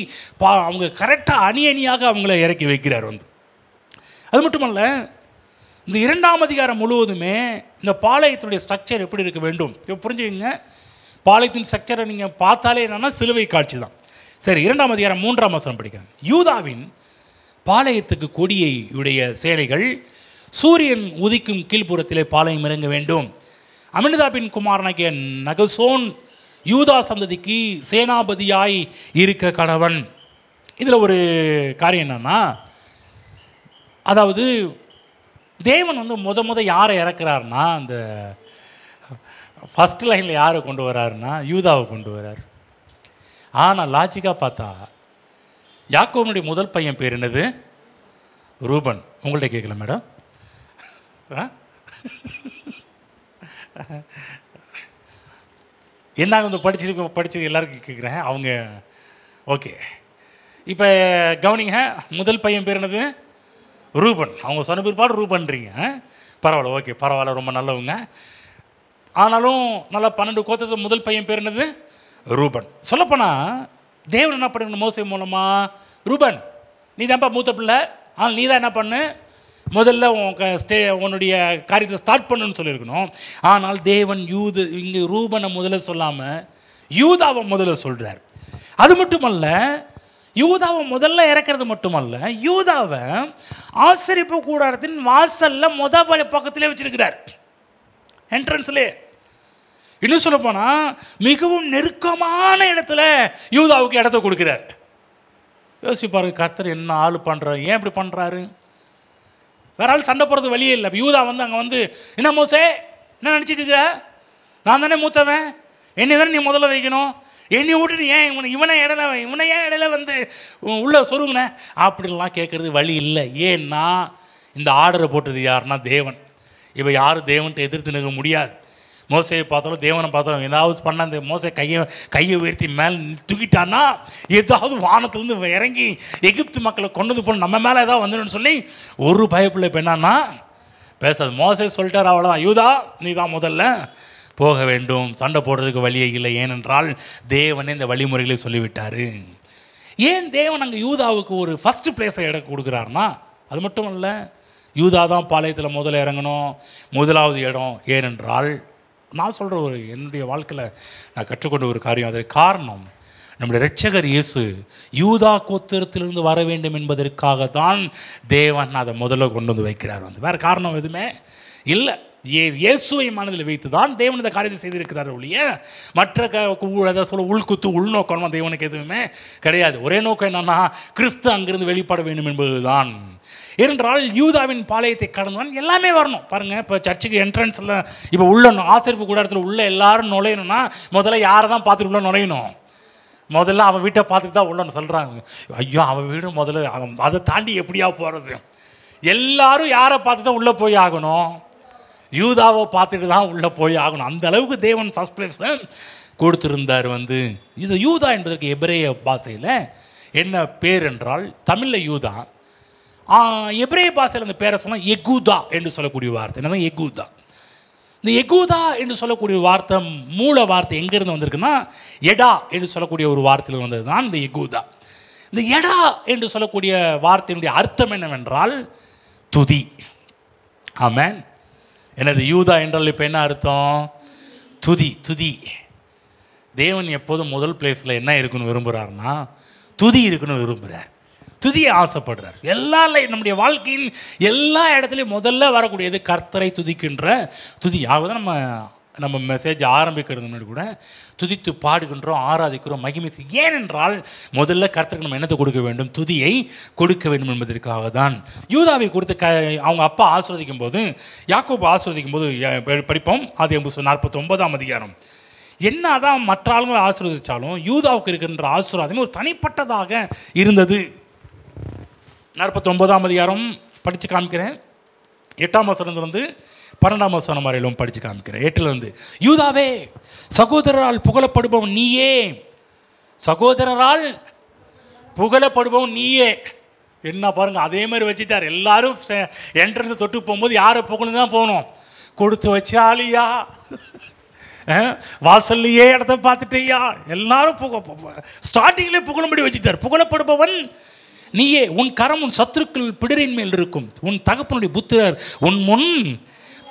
அவங்க கரெக்டாக அணியாக அவங்கள இறக்கி வைக்கிறார். அது மட்டுமல்ல, இந்த 2ஆம் அதிகாரம் முழுவதுமே இந்த பாளையத்தினுடைய ஸ்ட்ரக்சர் எப்படி இருக்க வேண்டும் இப்போ புரிஞ்சுக்கங்க. பாளையத்தின் ஸ்ட்ரக்சரை நீங்கள் பார்த்தாலே என்னென்னா சிலுவை காட்சி தான். சரி, 2ஆம் அதிகாரம் 3ஆம் வசனம் படிக்கிறேன். யூதாவின் பாளையத்துக்கு கொடியை உடைய சேனைகள் சூரியன் உதிக்கும் கீழ்ப்புறத்திலே பாளையம் இறங்க வேண்டும். அமினதாபின் குமாரனாகிய நகசோன் யூதா சந்ததிக்கு சேனாபதியாய் இருக்க கடவன். இதில் ஒரு காரியம் என்னன்னா, அதாவது தேவன் முத யாரை இறக்குறாருன்னா, அந்த ஃபஸ்ட் லைனில் யாரை கொண்டு வர்றாருன்னா யூதாவை கொண்டு வர்றார். ஆனால் லாஜிக்காக பார்த்தா யாக்கோபனுடைய முதல் பையன் பேர் என்னது? ரூபன். உங்கள்கிட்ட கேட்கல மேடம்? என்ன கொஞ்சம் படிச்சது எல்லாருக்கும் கேட்குறேன். அவங்க ஓகே. இப்போ கவனிங்க, முதல் பையன் பேர் என்னது? ரூபன். அவங்க சொன்ன பிற்பாடு ரூபன்றீங்க. பரவாயில்ல, ஓகே, பரவாயில்ல, ரொம்ப நல்லவங்க. ஆனாலும் நல்லா 12 கோத்திரத்தில் முதல் பையன் பேர் என்னது? ரூபன். சொல்லப்போனால் தேவன் என்ன பண்ணணும் மோசே மூலமாக? ரூபன், நீ தான்ப்பா மூத்த பிள்ளை, ஆனால் நீ தான் என்ன பண்ணு, முதல்ல உன்னுடைய காரியத்தை ஸ்டார்ட் பண்ணுன்னு சொல்லியிருக்கணும். ஆனால் தேவன் இங்கே ரூபனை முதல்ல சொல்லாமல் யூதாவை முதல்ல சொல்கிறார். அது மட்டுமல்ல, யூதாவை முதல்ல இறக்கிறது மட்டுமல்ல, யூதாவை ஆசரிப்பு கூடாரத்தின் வாசலில் பக்கத்திலே வச்சிருக்கிறார், என்ட்ரன்ஸ்லே. இன்னும் சொல்ல போனால் மிகவும் நெருக்கமான இடத்துல யூதாவுக்கு இடத்த கொடுக்கிறார். யோசிப்பாரு, கர்த்தர் என்ன ஆள் பண்ணுறாரு, ஏன் இப்படி பண்ணுறாரு? வேற ஆள் சண்டை போகிறது வழியே இல்லை. யூதா அங்கே என்ன மோசே, என்ன நினச்சிட்டு இருக்க? நான் தானே மூத்தவன், என்னை தானே நீ முதல்ல வைக்கணும், என்னை விட்டு ஏன் இவனை ஏன் இடையில உள்ளே சொருங்கின அப்படின்லாம் கேட்குறது வழி இல்லை. ஏன்னா இந்த ஆர்டரை போட்டது யாருன்னா தேவன். இப்போ யாரும் தேவன்ட்டு எதிர்த்து நிற்க முடியாது. மோசையை பார்த்தாலும் தேவனை பார்த்தாலும் ஏதாவது பண்ண அந்த மோசை கையை உயர்த்தி மேலே தூக்கிட்டான்னா ஏதாவது வானத்துலேருந்து இறங்கி எகிப்து மக்களை கொண்டது போன நம்ம மேலே ஏதாவது வந்துடுன்னு சொல்லி ஒரு பயப்பிள்ளை பெண்ணான்னா பேசாது. மோசை சொல்லிட்டார், அவ்வளோதான், யூதா நீ தான் முதல்ல போக வேண்டும், சண்டை போடுறதுக்கு வழியே இல்லை. ஏனென்றால் தேவனே இந்த வழிமுறைகளை சொல்லிவிட்டார். ஏன் தேவன் அங்கே யூதாவுக்கு ஒரு ஃபஸ்ட்டு பிளேஸை இடம் கொடுக்குறாருனா, அது மட்டும் இல்லை, யூதா தான் பாளையத்தில் முதல்ல இறங்கணும், முதலாவது இடம். ஏனென்றால் நான் சொல்கிற என்னுடைய வாழ்க்கையில் நான் கற்றுக்கொண்ட ஒரு காரியம், அதற்கு காரணம் நம்முடைய இரட்சகர் இயேசு யூதா கோத்திரத்திலிருந்து வர வேண்டும் என்பதற்காக தான் தேவன் அதை முதல்ல கொண்டு வந்து வைக்கிறார். வேறு காரணம் எதுவுமே இல்லை. இயேசுவை மனதில் வைத்து தான் தேவன் இந்த காரியத்தை செய்திருக்கிறார் ஒழிய மற்ற சொல்ல உள்குத்து உள்நோக்கம் தேவனுக்கு எதுவுமே கிடையாது. ஒரே நோக்கம் என்னன்னா, கிறிஸ்து அங்கிருந்து வெளிப்பட வேண்டும் என்பது தான். ஏனென்றால் யூதாவின் பாளையத்தை கடந்தான் எல்லாமே வரணும். பாருங்கள், இப்போ சர்ச்சுக்கு என்ட்ரன்ஸில் இப்போ உள்ள ஆசரிப்பு கூடாரத்தில் உள்ள எல்லாரும் நுழையணும்னா முதல்ல யாரை தான் பார்த்துட்டு உள்ள நுழையணும்? முதல்ல அவன் வீட்டை பார்த்துட்டு தான் உள்ளன்னு சொல்கிறாங்க. ஐயோ, அவன் வீடு முதல்ல, அதை தாண்டி எப்படியா போகிறது? எல்லாரும் யாரை பார்த்து தான் உள்ளே போய் ஆகணும்? யூதாவை பார்த்துட்டு தான் உள்ளே போய் ஆகணும். அந்த அளவுக்கு தேவன் ஃபர்ஸ்ட் பிளேஸில் கொடுத்துருந்தார். இது யூதா என்பதற்கு எபிரேய பாஷையில் என்ன பேர் என்றால், தமிழில் யூதா, எபிரேய பாஷையில் அந்த பேரை சொன்னால் எகூதா என்று சொல்லக்கூடிய வார்த்தை. என்னன்னா எகூதா. இந்த எகூதா என்று சொல்லக்கூடிய வார்த்தை மூல வார்த்தை எங்கேருந்து வந்திருக்குன்னா, எடா என்று சொல்லக்கூடிய ஒரு வார்த்தையில் வந்தது தான் இந்த எகூதா. இந்த எடா என்று சொல்லக்கூடிய வார்த்தையினுடைய அர்த்தம் என்னவென்றால் துதி. ஆமென். எனது யூதா என்றால் இப்போ என்ன அர்த்தம்? துதி. துதி. தேவன் எப்போதும் முதல் பிளேஸில் என்ன இருக்குன்னு விரும்புகிறாருன்னா, துதி இருக்குன்னு விரும்புகிறார், துதியை ஆசைப்படுறார். நம்முடைய வாழ்க்கையின் எல்லா இடத்துலையும் முதல்ல வரக்கூடியது கர்த்தரை துதிக்கின்ற துதி. ஆகவே நம்ம மெசேஜ் ஆரம்பிக்கிறது முன்னாடி கூட துதித்து பாடுகின்றோம், ஆராதிக்கிறோம், மகிமை. ஏனென்றால் முதல்ல கர்த்தருக்கு நம்ம என்னத்தை கொடுக்க வேண்டும்? துதியை கொடுக்க வேண்டும் என்பதற்காக தான். யூதாவை கொடுத்து அவங்க அப்பா ஆசீர்வதிக்கும் போது, யாக்கோபு ஆசீர்வதிக்கும் போது படிப்போம். அது 49ஆம் அதிகாரம். என்ன தான் மற்ற ஆளுங்களை ஆசீர்வதித்தாலும் யூதாவுக்கு இருக்கின்ற ஆசீர்வாதம் ஒரு தனிப்பட்டதாக இருந்தது. 49ஆம் அதிகாரம் படித்து காமிக்கிறேன். 8ஆம் வசனத்திலிருந்து 12ஆம் வசனம் வரையிலும் படித்து காமிக்கிறேன். 8லிருந்து, யூதாவே, சகோதரரால் புகழப்படுபவன் நீயே, சகோதரரால் புகழப்படுபவன் நீயே. என்ன பாருங்க, அதே மாதிரி வச்சுட்டார். எல்லாரும் என்ட்ரன்ஸ் தொட்டு போகும்போது யாரை புகழ்ந்து தான் போகணும்? கொடுத்து வச்சாலியா, வாசல்லையே இடத்த பார்த்துட்டேயா, எல்லாரும் ஸ்டார்டிங்லேயே புகழும்படி வச்சுட்டார். புகழப்படுபவன் நீயே, உன் கரம் உன் சத்துருக்கள் பிடரின் மேல் இருக்கும், உன் தகப்பனுடைய புத்திரர் உன் முன்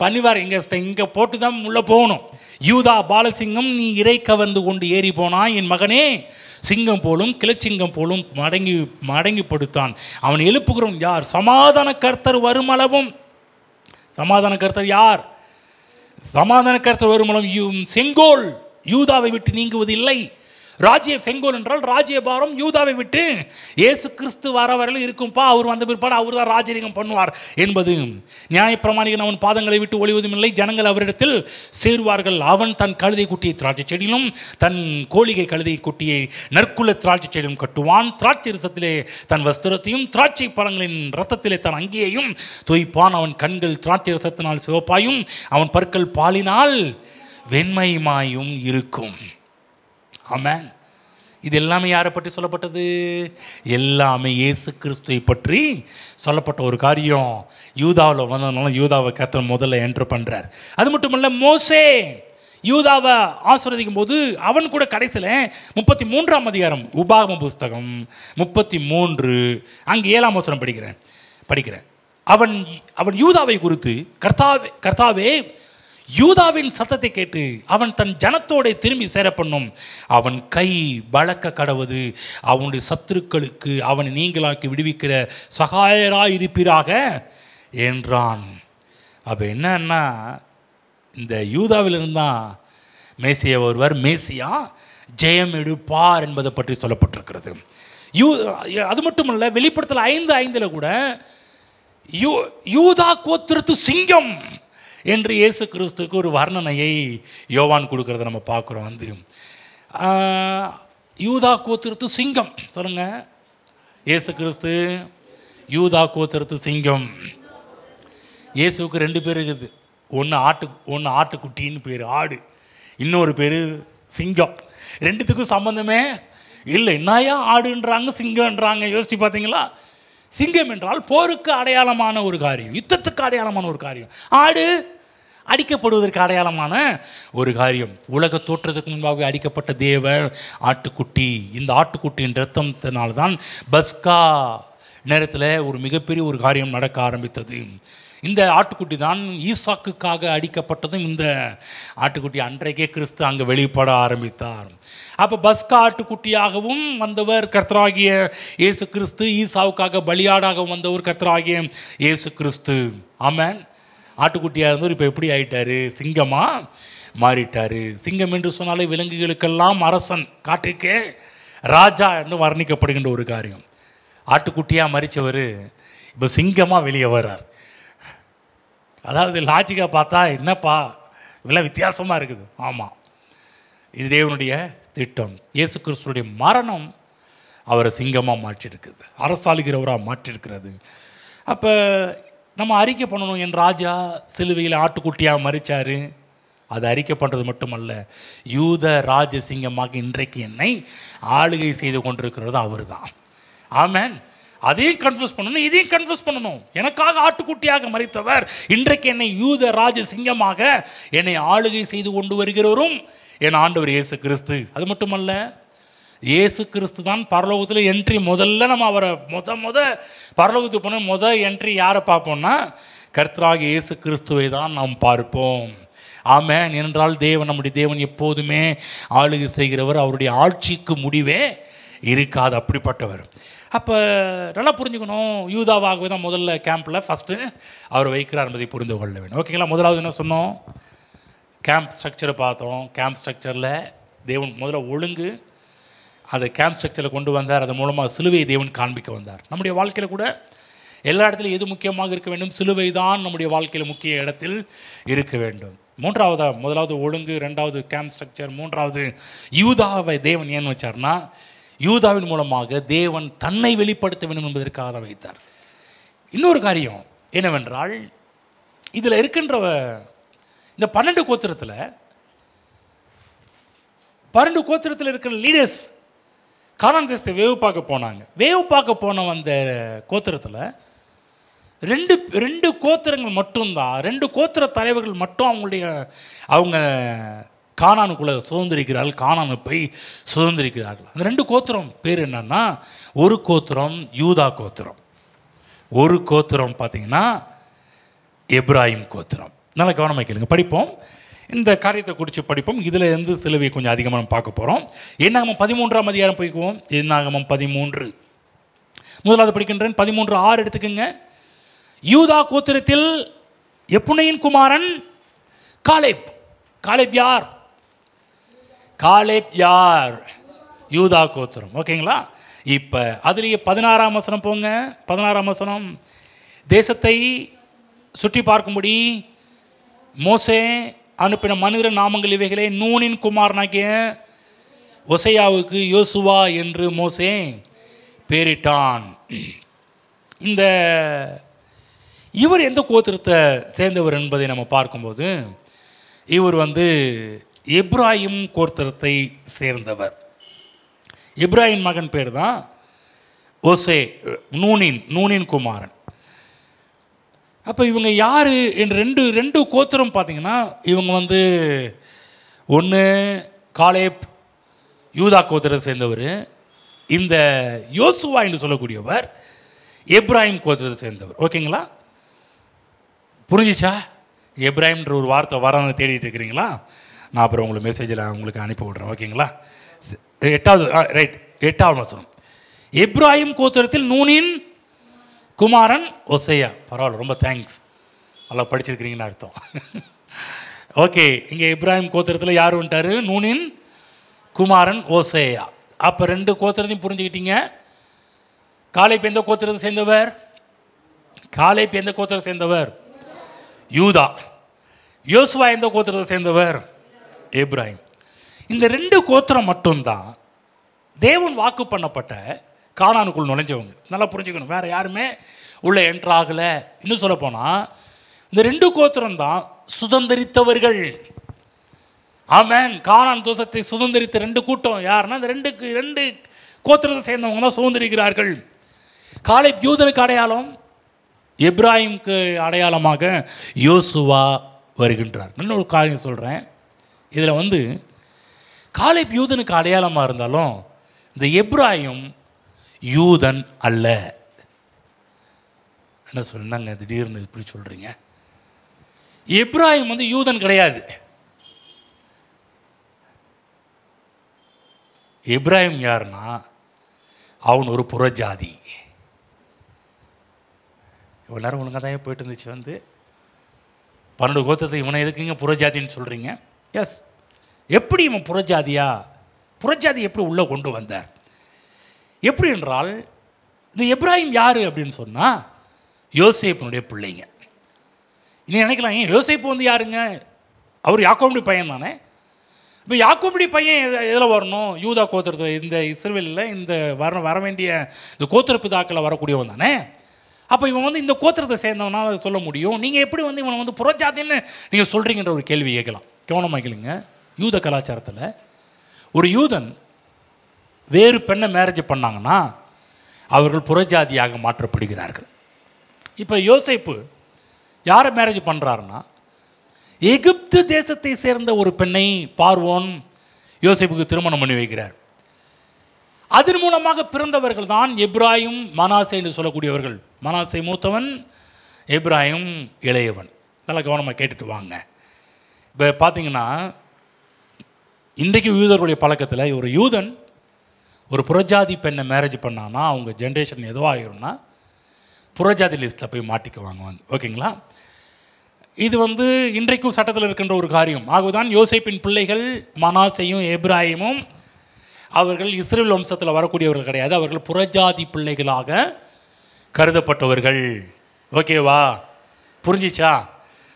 பணிவார். இங்கே போட்டு தான் உள்ளே போகணும். யூதா பாலசிங்கம், நீ இறை கவர்ந்து கொண்டு ஏறி போனாய், என் மகனே, சிங்கம் போலும் கிளச்சிங்கம் போலும் மடங்கி படுத்தான். அவன் எழுப்புகிறவன் யார்? சமாதான கர்த்தர் வருமளவும். சமாதான கர்த்தர் யார்? சமாதான கர்த்தர் வருமளவும் செங்கோல் யூதாவை விட்டு நீங்குவதில்லை. செங்கோல் என்றால் ராஜ்யபாரம் யூதாவை விட்டு இயேசு கிறிஸ்து வர வரையிலும் இருக்கும்பா. அவர் வந்த பிற்பாடு அவர் தான் ராஜரீகம் பண்ணுவார் என்பது. நியாயப்பிரமாணிகன் அவன் பாதங்களை விட்டு ஒளிவதும் இல்லை, ஜனங்கள் அவரிடத்தில் சேருவார்கள். அவன் தன் கழுதை குட்டியை திராட்சை செடியிலும் தன் கோழிகை கழுதை குட்டியை நற்குல திராட்சை செடியிலும் கட்டுவான். திராட்சை ரசத்திலே தன் வஸ்திரத்தையும் திராட்சை பழங்களின் ரத்தத்திலே தன் அங்கேயும் தோய்ப்பான். அவன் கண்கள் திராட்சை ரசத்தினால் சிவப்பாயும் அவன் பற்கள் பாலினால் வெண்மையுமாயும் இருக்கும். ஆமென். இது எல்லாமே யாரை பற்றி சொல்லப்பட்டது? எல்லாமே இயேசு கிறிஸ்துவை பற்றி சொல்லப்பட்ட ஒரு காரியம். யூதாவில் வந்ததுனால யூதாவை கர்த்தர் முதல்ல என்ட்ரு பண்ணுறார். அது மட்டும் இல்லை, மோசே யூதாவை ஆசீர்வதிக்கும் போது அவன் கூட கடைசியில் 33ஆம் அதிகாரம் உபாகம புஸ்தகம் 33 அங்கே 7ஆம் வசனம் படிக்கிறேன். அவன் யூதாவை குறித்து, கர்த்தாவே யூதாவின் சத்தத்தை கேட்டு அவன் தன் ஜனத்தோட திரும்பி சேர பண்ணும், அவன் கை பலக்க கடவது, அவனுடைய சத்துருக்களுக்கு அவனை நீங்களாக்கி விடுவிக்கிற சகாயராக இருப்பீராக என்றான். அப்போ என்னன்னா, இந்த யூதாவிலிருந்து தான் மேசியா ஒருவர், மேசியா ஜெயம் எடுப்பார் என்பதை பற்றி சொல்லப்பட்டிருக்கிறது. அது மட்டுமல்ல, வெளிப்படுத்தல் 5:5 கூட யூதா கோத்திரத்து சிங்கம் என்று இயேசு கிறிஸ்துக்கு ஒரு வர்ணனையை யோவான் கொடுக்கறத நம்ம பார்க்குறோம். யூதா கோத்திரத்து சிங்கம் சொல்லுங்க. இயேசு கிறிஸ்து யூதா கோத்திரத்து சிங்கம். இயேசுக்கு 2 பேர் இருக்குது. ஒன்று ஆட்டுக்குட்டின்னு பேர், ஆடு. இன்னொரு பேர் சிங்கம். 2த்துக்கும் சம்பந்தமே இல்லை. என்னையா ஆடுன்றாங்க சிங்கம்ன்றாங்க? யோசிச்சு பார்த்தீங்களா? சிங்கம் என்றால் போருக்கு அடையாளமான ஒரு காரியம், யுத்தத்துக்கு அடையாளமான ஒரு காரியம். ஆடு அடிக்கப்படுவதற்கு அடையாளமான ஒரு காரியம். உலக தோற்றத்துக்கு முன்பாக அடிக்கப்பட்ட தேவ ஆட்டுக்குட்டி. இந்த ஆட்டுக்குட்டியின் ரத்தத்தினால்தான் பஸ்கா நேரத்தில் ஒரு மிகப்பெரிய ஒரு காரியம் நடக்க ஆரம்பித்தது. இந்த ஆட்டுக்குட்டி தான் ஈசாக்குக்காக அடிக்கப்பட்டதும் இந்த ஆட்டுக்குட்டி அன்றைக்கே கிறிஸ்து அங்கே வெளிப்பட ஆரம்பித்தார். அப்போ பஸ்கா ஆட்டுக்குட்டியாகவும் வந்தவர் கர்த்தராகிய இயேசு கிறிஸ்து, ஈசாவுக்காக பலியாடாகவும் வந்தவர் கர்த்தராகிய இயேசு கிறிஸ்து. ஆமென். ஆட்டுக்குட்டியாக இருந்தவர் இப்போ எப்படி ஆயிட்டாரு? சிங்கமாக மாறிட்டார். சிங்கம் என்று சொன்னாலே விலங்குகளுக்கெல்லாம் அரசன், காட்டுக்கே ராஜா என்று வர்ணிக்கப்படுகின்ற ஒரு காரியம். ஆட்டுக்குட்டியாக மறித்தவர் இப்போ சிங்கமாக வெளியே வர்றார். அதாவது லாஜிக்காக பார்த்தா என்னப்பா இவ்வளோ வித்தியாசமாக இருக்குது. ஆமாம், இது தேவனுடைய திட்டம். இயேசு கிறிஸ்துடைய மரணம் அவரை சிங்கமாக மாற்றிருக்குது, அரசாளுகிறவராக மாற்றிருக்கிறது. அப்போ நம்ம அறிக்கை பண்ணணும், என் ராஜா சிலுவையில் ஆட்டுக்குட்டியாக மறித்தார். அது அறிக்கை பண்ணுறது மட்டுமல்ல, யூத ராஜ சிங்கமாக இன்றைக்கு என்னை ஆளுகை செய்து கொண்டிருக்கிறது அவர் தான். ஆமென். அதையும் கன்ஃபியூஸ் பண்ணணும், இதையும் கன்ஃபியூஸ் பண்ணணும். எனக்காக ஆட்டுக்குட்டியாக மறித்தவர் இன்றைக்கு என்னை யூத ராஜ சிங்கமாக என்னை ஆளுகை செய்து கொண்டு வருகிறவரும் என் ஆண்டவர் இயேசு கிறிஸ்து. அது மட்டுமல்ல, இயேசு கிறிஸ்து தான் பரலோகத்தில் என்ட்ரி. முதல்ல நம்ம அவரை பரலோகத்துக்கு போன என்ட்ரி யாரை பார்ப்போம்னா, கர்த்தராகிய இயேசு கிறிஸ்துவை தான் நாம் பார்ப்போம். ஆமென். ஏனென்றால் நம்முடைய தேவன் எப்போதுமே ஆளுகை செய்கிறவர், அவருடைய ஆட்சிக்கு முடிவே இருக்காது, அப்படிப்பட்டவர். அப்போ நல்லா புரிஞ்சுக்கணும், யூதாவாகவே தான் முதல்ல கேம்பில் ஃபஸ்ட்டு அவர் வைக்கிறார் என்பதை புரிந்து கொள்ள வேண்டும். ஓகேங்களா? முதலாவது என்ன சொன்னோம்? கேம்ப் ஸ்ட்ரக்சரை பார்த்தோம். கேம்ப் ஸ்ட்ரக்சரில் தேவன் முதல்ல ஒழுங்கு அதை கேம்ப் ஸ்ட்ரக்சரில் கொண்டு வந்தார். அது மூலமாக சிலுவையை தேவன் காண்பிக்க வந்தார். நம்முடைய வாழ்க்கையில் கூட எல்லா இடத்துலையும் எது முக்கியமாக இருக்க வேண்டும்? சிலுவை தான் நம்முடைய வாழ்க்கையில் முக்கிய இடத்தில் இருக்க வேண்டும். முதலாவது ஒழுங்கு, 2வது கேம்ப் ஸ்ட்ரக்சர், 3வது யூதாவை தேவன் ஏன் வச்சார்னா, யூதாவின் மூலமாக தேவன் தன்னை வெளிப்படுத்த வேண்டும் என்பதற்காக தான் வைத்தார். இன்னொரு காரியம் என்னவென்றால், இதில் இருக்கின்ற இந்த 12 கோத்திரத்தில் இருக்கிற லீடர்ஸ் கானான் தேசத்தை வேவு பார்க்க போனாங்க. வேவு பார்க்க போன அந்த கோத்திரத்தில் ரெண்டு கோத்திரங்கள் மட்டும்தான், 2 கோத்திர தலைவர்கள் மட்டும் அவங்க கானானுக்குள்ளே சுதந்திரிக்கிறார்கள், கானானை போய் சுதந்திரிக்கிறார்கள். அந்த 2 கோத்திரம் பேர் என்னன்னா, ஒரு கோத்திரம் யூதா கோத்திரம், ஒரு கோத்திரம் பார்த்தீங்கன்னா எப்ராஹிம் கோத்திரம். நல்லா கவனமாக கேளுங்க, படிப்போம், இந்த காரியத்தை குறித்து படிப்போம். இதில் இருந்து சிலுவை கொஞ்சம் அதிகமாக பார்க்க போகிறோம். என்னாகமம் 13ஆம் அதிகாரம் போய்க்குவோம். என்னாகமம் 13 முதலாவது படிக்கின்றேன். 13:6 எடுத்துக்கோங்க. யூதா கோத்திரத்தில் எப்புனையின் குமாரன் காலேப். காலேப் யார்? காலேப் யார்? யூதா கோத்திரம். ஓகேங்களா? இப்போ அதுலேயே 16ஆம் வசனம் போங்க. 16ஆம் வசனம், தேசத்தை சுற்றி பார்க்கும்படி மோசே அனுப்பின மனிதர் நாமங்கள் இவைகளே. நூனின் குமாரனாகிய ஒசையாவுக்கு யோசுவா என்று மோசே பேரிட்டான். இவர் எந்த கோத்திரத்தை சேர்ந்தவர் என்பதை நம்ம பார்க்கும்போது, இவர் வந்து எப்ராயிம் கோத்திரத்தை சேர்ந்தவர். எப்ராயிம் மகன் பேர் தான் ஓசே, நூனின் குமாரன். அப்போ இவங்க யார் என்று ரெண்டு கோத்திரம் பார்த்தீங்கன்னா, இவங்க வந்து ஒன்று காலேப் யூதா கோத்திரத்தை சேர்ந்தவர், இந்த யோசுவா என்று சொல்லக்கூடியவர் எப்ராயிம் கோத்திரத்தை சேர்ந்தவர். ஓகேங்களா? புரிஞ்சிச்சா? எப்ராஹிம்ன்ற ஒரு வார்த்தை வரான்னு தேடிட்டு இருக்கிறீங்களா? நான் அப்புறம் உங்களுக்கு மெசேஜில் உங்களுக்கு அனுப்பி விட்றேன். ஓகேங்களா? 8வது ரைட், 8வது வசனம். எப்ராஹிம் கோத்திரத்தில் நூனின் குமாரன் ஓசேயா. பரவாயில்ல, ரொம்ப தேங்க்ஸ், நல்லா படிச்சிருக்கிறீங்கன்னு அர்த்தம். ஓகே, இங்கே எப்ராஹிம் கோத்திரத்தில் யார் வந்துட்டார்? நூனின் குமாரன் ஓசேயா. அப்போ 2 கோத்திரத்தையும் புரிஞ்சுக்கிட்டீங்க. காலேப் எந்த கோத்திரத்தை சேர்ந்தவர்? காலேப் எந்த கோத்திரத்தை சேர்ந்தவர்? யூதா. யோசுவா எந்த கோத்திரத்தை சேர்ந்தவர்? எப்ராஹிம். இந்த 2 கோத்திரம் மட்டும்தான் தேவன் வாக்கு பண்ணப்பட்ட கானானுக்குள் நுழைஞ்சவங்க. நல்லா புரிஞ்சுக்கணும், வேறு யாருமே உள்ளே என்ட்ராகலை. இன்னும் சொல்ல போனால் இந்த 2 கோத்திரம் தான் சுதந்திரித்தவர்கள். ஆமென். கானான் தேசத்தை சுதந்திரித்த 2 கூட்டம் யாருன்னா இந்த 2 கோத்திரத்தை சேர்ந்தவங்க தான் சுதந்திரிக்கிறார்கள். காலேப் யூதனுக்கு அடையாளம், எப்ராஹிமுக்கு அடையாளமாக யோசுவா வருகின்றார். நல்ல ஒரு காரியம் சொல்கிறேன். இதில் வந்து காலேப் யூதனுக்கு அடையாளமாக இருந்தாலும் இந்த எப்ராஹிம் யூதன் அல்ல. என்ன சொன்னாங்க திடீர்னு இப்படி சொல்கிறீங்க? எப்ராஹிம் வந்து யூதன் கிடையாது. எப்ராஹிம் யாருன்னா அவன் ஒரு புறஜாதி. இவ்வளோ நேரம் ஒழுங்காக தான் போயிட்டு இருந்துச்சு. வந்து 12 கோத்திரத்தை இவனை எதுக்குங்க புறஜாதின்னு சொல்கிறீங்க? எஸ், எப்படி இவன் புறஜாதியா? புறஜாதி எப்படி உள்ளே கொண்டு வந்தார்? எப்படி என்றால் இந்த எப்ராஹிம் யார் அப்படின்னு சொன்னால் யோசேப்பினுடைய பிள்ளைங்க. நீ நினைக்கலாம், ஏன் யோசேப்பு வந்து யாருங்க? அவர் யாக்கோபுடைய பையன் தானே. இப்போ யாக்கோபுடைய பையன் எதில் வரணும்? யூதா கோத்திரத்தை, இந்த இஸ்ரவேலில் இந்த வர வேண்டிய இந்த கோத்திர பிதாக்களில் வரக்கூடியவன் தானே. அப்போ இவன் வந்து இந்த கோத்திரத்தை சேர்ந்தவனா சொல்ல முடியும். நீங்கள் எப்படி வந்து இவனை வந்து புறஜாதின்னு நீங்கள் சொல்கிறீங்கன்ற ஒரு கேள்வி கேட்கலாம். கவனமாக கேளுங்க. யூத கலாச்சாரத்தில் ஒரு யூதன் வேறு பெண்ணை மேரேஜ் பண்ணாங்கன்னா அவர்கள் புறஜாதியாக மாற்றப்படுகிறார்கள். இப்போ யோசேப்பு யாரை மேரேஜ் பண்ணுறாருன்னா எகிப்து தேசத்தை சேர்ந்த ஒரு பெண்ணை பார்வோன் யோசேப்புக்கு திருமணம் பண்ணி வைக்கிறார். அதன் மூலமாக பிறந்தவர்கள் தான் எப்ராஹிம், மனாசே என்று சொல்லக்கூடியவர்கள். மனாசே மூத்தவன், எப்ராஹிம் இளையவன். நல்லா கவனமாக கேட்டுட்டு வாங்க. இப்போ பார்த்தீங்கன்னா இன்றைக்கு யூதர்களுடைய பழக்கத்தில் ஒரு யூதன் ஒரு புறஜாதி பெண்ணை மேரேஜ் பண்ணான்னா அவங்க ஜென்ரேஷன் எதுவோ ஆகிரும்னா புறஜாதி லிஸ்ட்டில் போய் மாட்டிக்குவாங்க வந்து. ஓகேங்களா? இது வந்து இன்றைக்கும் சட்டத்தில் இருக்கின்ற ஒரு காரியம். ஆகவே யோசேப்பின் பிள்ளைகள் மனாசேயும் எப்ராஹிமும் அவர்கள் இஸ்ரவேல் வம்சத்தில் வரக்கூடியவர்கள் கிடையாது. அவர்கள் புறஜாதி பிள்ளைகளாக கருதப்பட்டவர்கள். ஓகேவா? புரிஞ்சிச்சா?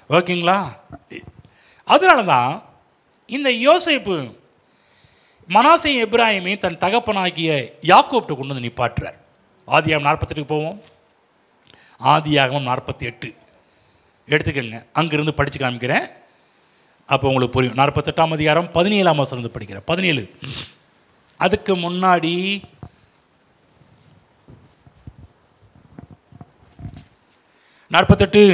ஓகேங்களா? அதனால தான் இந்த யோசேப்பு மனாசே எப்ராஹிமை தன் தகப்பனாகிய யாக்கோப்ட்ட கொண்டு வந்து நிப்பாட்டுறார். ஆதியாகமம் 48 போவோம். ஆதியாகமம் 48 எடுத்துக்கங்க, அங்கிருந்து படித்து காமிக்கிறேன், அப்போ உங்களுக்கு புரியும். 48ஆம் அதிகாரம் 17ஆம் வசனம் படிக்கிறேன். 17. அதுக்கு முன்னாடி 48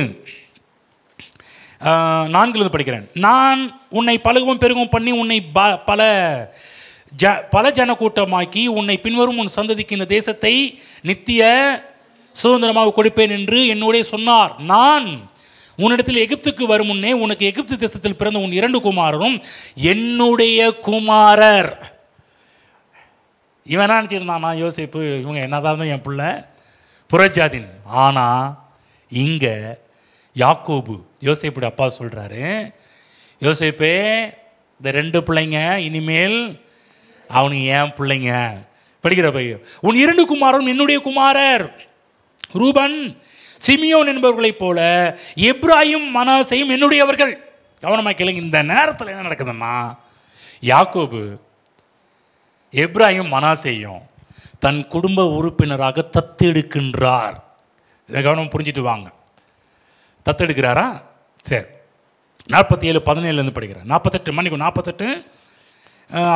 4 படிக்கிறேன். நான் உன்னை பழகவும் பெருகவும் பண்ணி உன்னை பல ஜன கூட்டமாக்கி உன்னை பின்வரும் உன் சந்ததிக்கு இந்த தேசத்தை நித்திய சுதந்திரமாக கொடுப்பேன் என்று என்னோடே சொன்னார். நான் உன்னிடத்தில் எகிப்துக்கு வரும் முன்னே உனக்கு எகிப்து தேசத்தில் பிறந்த உன் 2 குமாரரும் என்னுடைய குமாரர். இவன் நினச்சிருந்தான் நான் யோசேப்பு இவங்க என்னதான் என் பிள்ளை புறஜாதின். ஆனால் இங்கே யாக்கோபு யோசேப்புடைய அப்பா சொல்கிறாரு, யோசேப்பே இந்த 2 பிள்ளைங்க இனிமேல் அவனுக்கு ஏன் பிள்ளைங்க. படிக்கிற பையன், உன் 2 குமாரரும் என்னுடைய குமாரர். ரூபன் சிமியோன் என்பவர்களைப் போல எப்ராஹிம் மனாசேயும் என்னுடையவர்கள். கவனமாக கேளுங்க. இந்த நேரத்தில் என்ன நடக்குதுன்னா யாக்கோபு எப்ராஹிம் மனாசேயும் தன் குடும்ப உறுப்பினராக தத்தெடுக்கின்றார். இதை கவனம் புரிஞ்சிட்டு வாங்க. தத்தெடுக்கிறாரா? சரி, 47:17 படிக்கிறேன். 48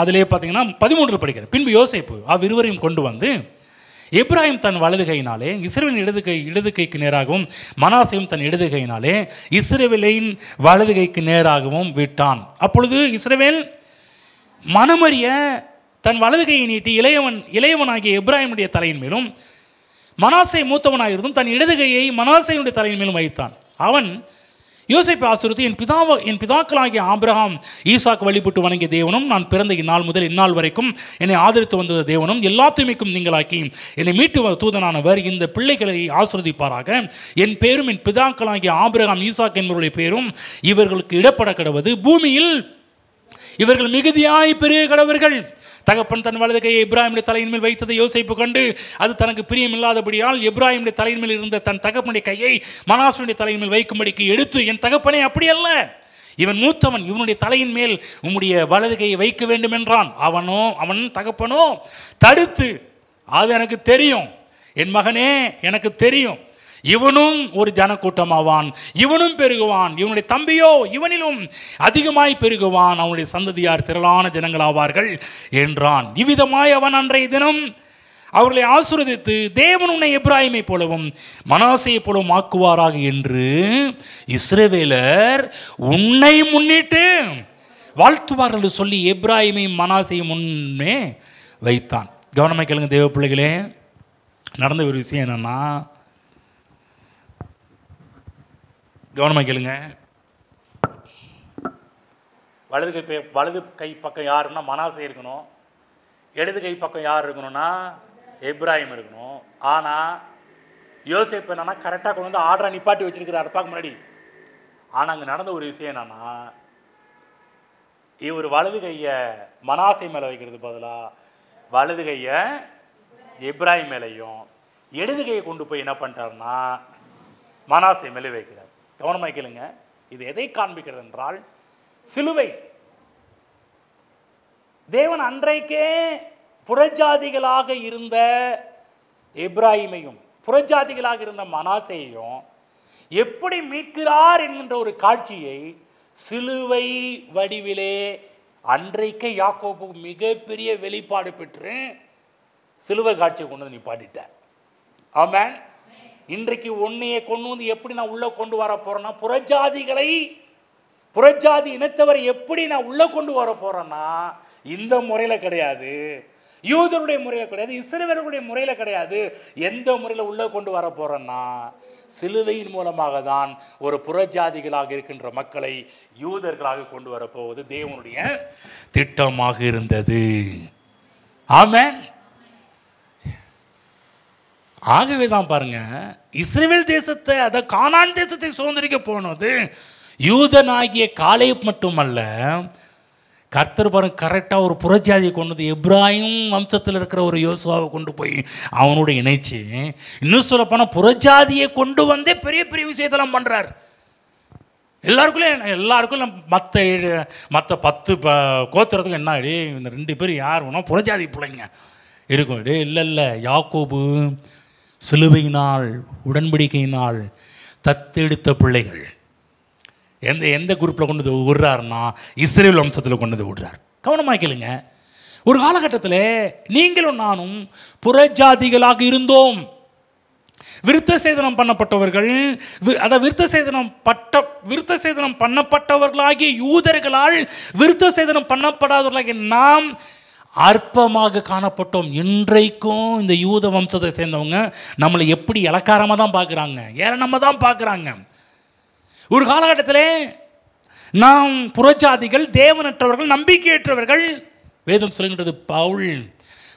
அதிலே பார்த்தீங்கன்னா 13 படிக்கிறேன். பின்பு யோசேப்பு அவ்விருவரையும் கொண்டு வந்து எப்ராஹிம் தன் வலது கையினாலே இஸ்ரவேலின் இடது கைக்கு நேராகவும் மனாசேயும் தன் இடது கையினாலே இஸ்ரவேலின் வலது கைக்கு நேராகவும் விட்டான். அப்பொழுது இஸ்ரவேல் மனமறிய தன் வலது கையை நீட்டி இளையவனாகிய எப்ராஹிமுடைய தலையின் மேலும் மனாசே மூத்தவனாயிருந்தும் தன் இடது கையை மனாசேயுடைய தலையின் மேலும் வைத்தான். அவன் யோசேப்பை ஆசீர்வதித்து என் பிதாக்களாகிய ஆபிரகாம் ஈசாக்கு வழிபட்டு வணங்கிய தேவனும் நான் பிறந்த இந்நாள் முதல் இந்நாள் வரைக்கும் என்னை ஆதரித்து வந்த தேவனும் எல்லா தீமைக்கும் நீங்களாக்கி என்னை மீட்டு தூதனானவர் இந்த பிள்ளைகளை ஆசீர்வதிப்பாராக. என் பேரும் என் பிதாக்களாகிய ஆபிரகாம் ஈசாக்கு என்பவருடைய பேரும் இவர்களுக்கு இடப்பட கிடவது. பூமியில் இவர்கள் மிகுதியாய் பெரிய கடவர்கள். தகப்பன் தன் வலது கையை எப்ராஹிமுடைய தலையின் மேல் வைத்ததை யோசேப்பு கண்டு அது தனக்கு பிரியமில்லாதபடியால் எப்ராஹிமுடைய தலையின் மேல் இருந்த தன் தகப்பனுடைய கையை மனாசேயுடைய தலையின் மேல் வைக்கும்படிக்கு எடுத்து, என் தகப்பனே அப்படி அல்ல, இவன் மூத்தவன், இவனுடைய தலையின் மேல் உம்முடைய வலது கையை வைக்க வேண்டும் என்றான். அவன் தகப்பனோ தடுத்து, அது எனக்கு தெரியும் என் மகனே, எனக்கு தெரியும், இவனும் ஒரு ஜனக்கூட்டமாவான், இவனும் பெருகுவான், இவனுடைய தம்பியோ இவனிலும் அதிகமாய் பெருகுவான், அவனுடைய சந்ததியார் திரளான ஜனங்களாவார்கள் என்றான். இவ்விதமாய் அவன் அன்றைய தினம் அவர்களை ஆசீர்வதித்து தேவன் உன்னை எப்ராஹிமை போலவும் மனாசேயை போலவும் ஆக்குவாராக என்று இஸ்ரவேலர் உன்னை முன்னிட்டு வாழ்த்துவார்கள் என்று சொல்லி எப்ராஹிமை மனாசேயை முன்னே வைத்தான். கவனமாக கேளுங்க தேவ பிள்ளைகளே, நடந்த ஒரு விஷயம் என்னன்னா, கவனமாக கேளுங்க. வலது கை பக்கம் யாருன்னா மனாசே இருக்கணும், இடது கை பக்கம் யார் இருக்கணும்னா எப்ராஹிம் இருக்கணும். ஆனால் யோசேப்பு என்னன்னா கரெக்டாக கொண்டு வந்து ஆர்டரை நிப்பாட்டி வச்சிருக்கிறார் அப்பாக்கு முன்னாடி. ஆனால் அங்கே நடந்த ஒரு விஷயம் என்னன்னா, இவர் வலது கையை மனாசே மேலே வைக்கிறது பதிலாக வலது கையை எப்ராஹிம் மேலேயும் இடது கையை கொண்டு போய் என்ன பண்ணிட்டாருன்னா மனாசே மேலே வைக்கிறார். கவனமாக கேளுங்க, இது எதை காண்பிக்கிறது என்றால் சிலுவை. தேவன் அன்றைக்கே புறஜாதிகளாக இருந்த எப்ராஹிமையும் புறஜாதிகளாக இருந்த மனாசேயையும் எப்படி மீட்கிறார் என்கின்ற ஒரு காட்சியை சிலுவை வடிவிலே அன்றைக்கே யாக்கோபு மிகப்பெரிய வெளிப்பாடு பெற்று சிலுவை காட்சியை கொண்டு வந்து நிப்பாட்டிட்டார். ஆமென். இன்றைக்கு உன்னையை கொண்டு வந்து எப்படி நான் உள்ளே கொண்டு வர போகிறேன்னா, புறஜாதி இனத்தவரை எப்படி நான் உள்ளே கொண்டு வர போகிறேன்னா இந்த முறையில் கிடையாது, யூதருடைய முறையில் கிடையாது, இஸ்ரவேலர்களுடைய முறையில் கிடையாது. எந்த முறையில் உள்ளே கொண்டு வர போகிறேன்னா சிலுவையின் மூலமாக தான் ஒரு புறஜாதிகளாக இருக்கின்ற மக்களை யூதர்களாக கொண்டு வரப்போவது தேவனுடைய திட்டமாக இருந்தது. ஆமென். ஆகவே தான் பாருங்க, இஸ்ரவேல் தேசத்தை, அதை கானான் தேசத்தை சுதந்திரிக்க போனது யூதனாகிய காலேப் மட்டுமல்ல, கர்த்தர் பாருங்க கரெக்டாக ஒரு புறஜாதியை கொண்டு வந்து எப்ராஹிம் வம்சத்தில் இருக்கிற ஒரு யோசுவாவை கொண்டு போய் அவனோட இணைச்சு, இன்னும் சொல்லப்போனால் புறஜாதியை கொண்டு வந்தே பெரிய பெரிய விஷயத்தெல்லாம் பண்ணுறார். எல்லாருக்கும் மற்ற 10 கோத்திரத்துக்கு என்ன இந்த 2 பேர் யார் வேணும் புறஜாதி பிள்ளைங்க இருக்கும். இல்லை, யாக்கோபு சிலுவையினால் உடன்படிக்கையினால் தத்தெடுத்த பிள்ளைகள். எந்த குரூப்பில் கொண்டு வந்து விடுறாருன்னா இஸ்ரேல் வம்சத்தில் கொண்டு வந்து விடுறார். கவனமாக கேளுங்க, ஒரு காலகட்டத்தில் நீங்களும் நானும் புறஜாதிகளாக இருந்தோம். விருத்த சேதனம் பண்ணப்பட்டவர்கள், அதை விருத்த சேதனம் பண்ணப்பட்டவர்களாகிய யூதர்களால் விருத்த சேதனம் பண்ணப்படாதவர்களாகிய நாம் அற்பமாக காணப்பட்டோம். இன்றைக்கும் இந்த யூத வம்சத்தை சேர்ந்தவங்க நம்மளை எப்படி இலக்காரமாக தான் பார்க்குறாங்க, ஏளனமாக தான் பார்க்குறாங்க. ஒரு காலகட்டத்தில் நாம் புறஜாதிகள், தேவனற்றவர்கள், நம்பிக்கையற்றவர்கள். வேதம் சொல்கின்றது, பவுல்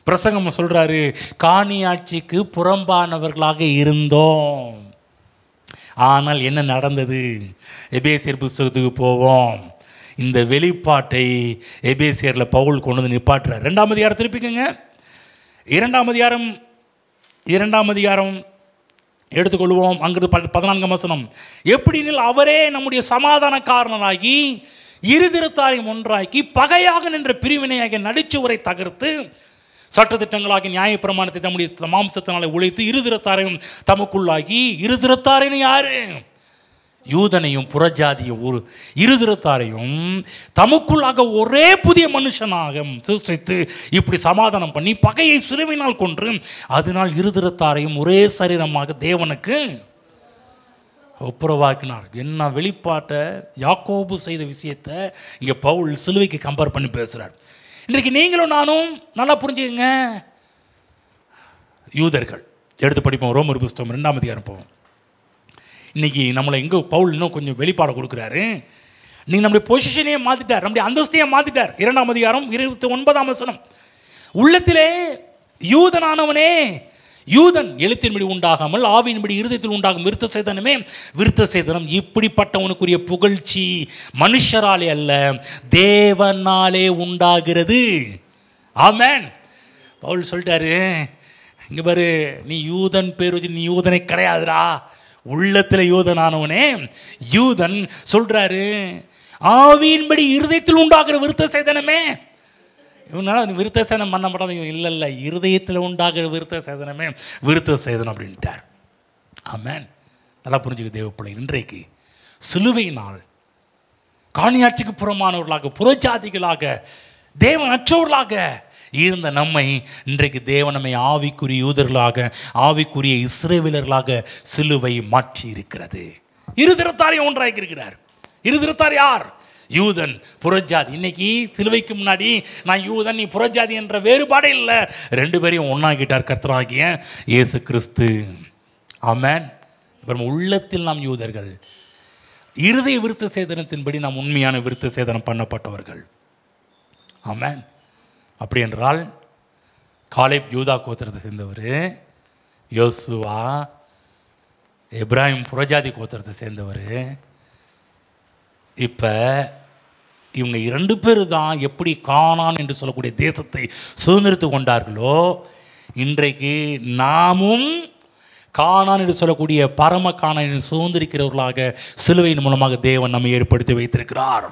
பிரசங்கம் சொல்கிறாரு, காணியாட்சிக்கு புறம்பானவர்களாக இருந்தோம். ஆனால் என்ன நடந்தது? எபேசியர் புஸ்தகத்துக்கு போவோம். இந்த வெளிப்பாட்டை எபேசியரில் பவுல் கொண்டு வந்து நிப்பாட்டுறார். 2ஆம் அதிகாரம் திருப்பிக்குங்க. 2ஆம் அதிகாரம் எடுத்துக்கொள்வோம். அங்கிருந்து 14ஆம் வசனம். எப்படினில் அவரே நம்முடைய சமாதானக்காரனாகி இருதிருத்தாரையும் ஒன்றாக்கி பகையாக நின்ற பிரிவினையாகிய நடுச்சுவரை தகர்த்து சட்டத்திட்டங்களாகி நியாயப்பிரமாணத்தை தம்முடைய மாம்சத்தினாலே உழைத்து இருதிருத்தாரையும் தமக்குள்ளாகி. இருதிருத்தாரைன்னு யாரு? யூதனையும் புறஜாதியும் ஒரு இருதிறத்தாரையும் தமக்குள்ளாக ஒரே புதிய மனுஷனாக சிருஷ்டித்து இப்படி சமாதானம் பண்ணி பகையை சிலுவையினால் கொன்று அதனால் இருதிறத்தாரையும் ஒரே சரீரமாக தேவனுக்கு ஒப்புரவாக்கினார். என்ன வெளிப்பாட்டை யாக்கோபு செய்த விஷயத்தை இங்கே பவுல் சிலுவைக்கு கம்பேர் பண்ணி பேசுகிறார். இன்றைக்கு நீங்களும் நானும் நல்லா புரிஞ்சுக்கங்க. யூதர்கள் எடுத்து படிப்போம். ரோமர் புஸ்தகம் 2ஆம் அதிகாரம் போவோம். இன்றைக்கி நம்மளை எங்கே பவுல் இன்னும் கொஞ்சம் வெளிப்பாடு கொடுக்குறாரு. நீங்கள் நம்முடைய பொசிஷனையே மாற்றிட்டார், நம்முடைய அந்தஸ்தையே மாற்றிட்டார். 2ஆம் அதிகாரம் 29ஆம் வசனம். உள்ளத்திலே யூதனானவனே யூதன் எழுத்தின்படி உண்டாகாமல் ஆவியின்படி இருதயத்தில் உண்டாகும் விருத்த சேதனமே விருத்த சேதனம். இப்படிப்பட்டவனுக்குரிய புகழ்ச்சி மனுஷராலே அல்ல தேவனாலே உண்டாகிறது. ஆமென். பவுல் சொல்லிட்டாரு, இங்கே பாரு, நீ யூதன் பேர் வச்சு நீ யூதனை கிடையாதுடா. உள்ளத்தில் யூதனானவனே யூதன் சொல்கிறாரு, ஆவியின்படி இருதயத்தில் உண்டாகிற விருத்த சேதனமே. இவனால விருத்த சேதனம் பண்ண மாட்டாங்க. இல்லை இருதயத்தில் உண்டாகிற விருத்த சேதனமே விருத்த சேதனம் அப்படின்ட்டார். ஆமென். நல்லா புரிஞ்சுக்க தேவப்பிள்ளை. இன்றைக்கு சிலுவையினால் காணியாட்சிக்கு புறமானவர்களாக புறஜாதிகளாக தேவன் அற்றவர்களாக இருந்த நம்மை இன்றைக்கு தேவன் நம்மை ஆவிக்குரிய யூதர்களாக ஆவிக்குரிய இஸ்ரவேலர்களாக சிலுவை மாற்றி இருக்கிறது. இருதிறத்தாரையும் ஒன்றாக்கி இருக்கிறார். இருதிறத்தார் யார்? யூதன் புறஜாதி. இன்னைக்கு சிலுவைக்கு முன்னாடி நான் யூதன் நீ புறஜாதி என்ற வேறுபாடே இல்லை. ரெண்டு பேரையும் ஒன்றாக்கிட்டார் கர்த்தராகிய இயேசு கிறிஸ்து. ஆமென். உள்ளத்தில் நாம் யூதர்கள், இருதய விருத்த சேதனத்தின்படி நாம் உண்மையான விருத்த சேதனம் பண்ணப்பட்டவர்கள். ஆமென். அப்படி என்றால் காலேப் யூதா கோத்திரத்தை சேர்ந்தவர், யோசுவா எப்ராஹிம் புறஜாதி கோத்திரத்தை சேர்ந்தவர். இப்போ இவங்க 2 பேர் தான் எப்படி கானான் என்று சொல்லக்கூடிய தேசத்தை சுதந்திரித்து கொண்டார்களோ, இன்றைக்கு நாமும் கானான் என்று சொல்லக்கூடிய பரம கானானை சுதந்திரிக்கிறவர்களாக சிலுவையின் மூலமாக தேவன் நம்மை ஏற்படுத்தி வைத்திருக்கிறார்.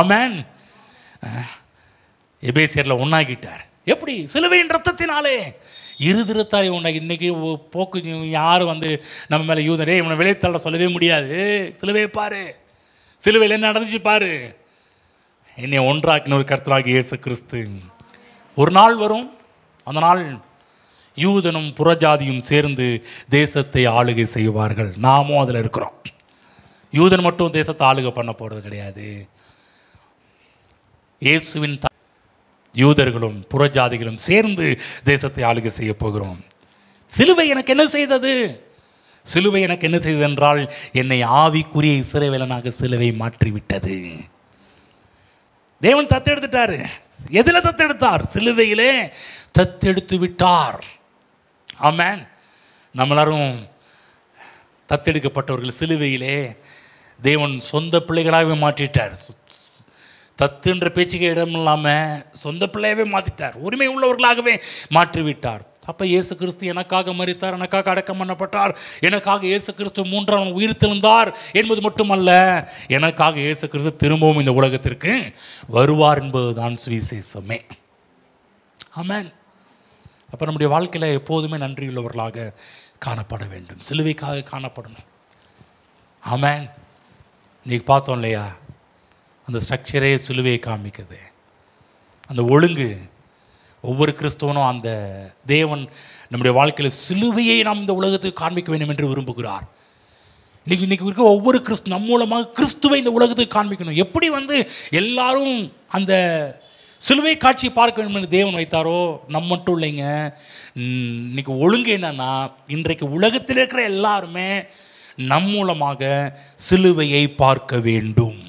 ஆமென். எபேசியரில் ஒன்றாக்கிட்டார். எப்படி? சிலுவையின் ரத்தத்தினாலே. இருதிறத்தாரை உண்டாக்கி. இன்றைக்கி போக்கு யாரும் நம்ம மேலே யூதரே இவனை விளைத்தள்ள சொல்லவே முடியாது. சிலுவையை பாரு, சிலுவையில் என்ன நடந்துச்சு பாரு. என்னை ஒன்றாக்கின ஒரு கர்த்தராகிய இயேசு கிறிஸ்து. ஒரு நாள் வரும், அந்த நாள் யூதனும் புறஜாதியும் சேர்ந்து தேசத்தை ஆளுகை செய்வார்கள். நாமும் அதில் இருக்கிறோம். யூதன் மட்டும் தேசத்தை ஆளுகை பண்ண போகிறது கிடையாது. இயேசுவின் யூதர்களும் புறஜாதிகளும் சேர்ந்து தேசத்தை ஆளுகை செய்ய போகிறோம். சிலுவை எனக்கு என்ன செய்தது? சிலுவை எனக்கு என்ன செய்தது என்றால் என்னை ஆவிக்குரிய இஸ்ரவேலனாக சிலுவை மாற்றிவிட்டது. தேவன் தத்தெடுத்துட்டார். எதில் தத்தெடுத்தார்? சிலுவையிலே தத்தெடுத்து விட்டார். ஆமென். நம்மளாரும் தத்தெடுக்கப்பட்டவர்கள். சிலுவையிலே தேவன் சொந்த பிள்ளைகளாகவே மாற்றிட்டார். தத்துன்ற பேச்சுக்கு இடம் இல்லாமல் சொந்த பிள்ளையவே மாற்றிட்டார். உரிமை உள்ளவர்களாகவே மாற்றிவிட்டார். அப்போ இயேசு கிறிஸ்து எனக்காக மரித்தார், எனக்காக அடக்கம் பண்ணப்பட்டார், எனக்காக இயேசு கிறிஸ்து 3ஆம் உயிர்த்தெழுந்தார் என்பது மட்டுமல்ல, எனக்காக இயேசு கிறிஸ்து திரும்பவும் இந்த உலகத்திற்கு வருவார் என்பதுதான் சுவிசேஷமே. ஆமென். அப்போ நம்முடைய வாழ்க்கையில் எப்போதுமே நன்றியுள்ளவர்களாக காணப்பட வேண்டும். சிலுவைக்காக காணப்படணும். ஆமென். இன்றைக்கி பார்த்தோம் இல்லையா, அந்த ஸ்ட்ரக்சரே சிலுவையை காமிக்குது. அந்த ஒழுங்கு ஒவ்வொரு கிறிஸ்தவனும் அந்த தேவன் நம்முடைய வாழ்க்கையில் சிலுவையை நாம் இந்த உலகத்துக்கு காண்பிக்க வேண்டும் என்று விரும்புகிறார். இன்றைக்கி இருக்க ஒவ்வொரு நம் மூலமாக கிறிஸ்துவை இந்த உலகத்துக்கு காண்பிக்கணும். எப்படி எல்லாரும் அந்த சிலுவை காட்சியை பார்க்க வேண்டும் என்று தேவன் வைத்தாரோ நம்ம மட்டும் இல்லைங்க. இன்றைக்கி ஒழுங்கு என்னன்னா, இன்றைக்கு உலகத்தில் இருக்கிற எல்லாருமே நம் மூலமாக சிலுவையை பார்க்க வேண்டும்.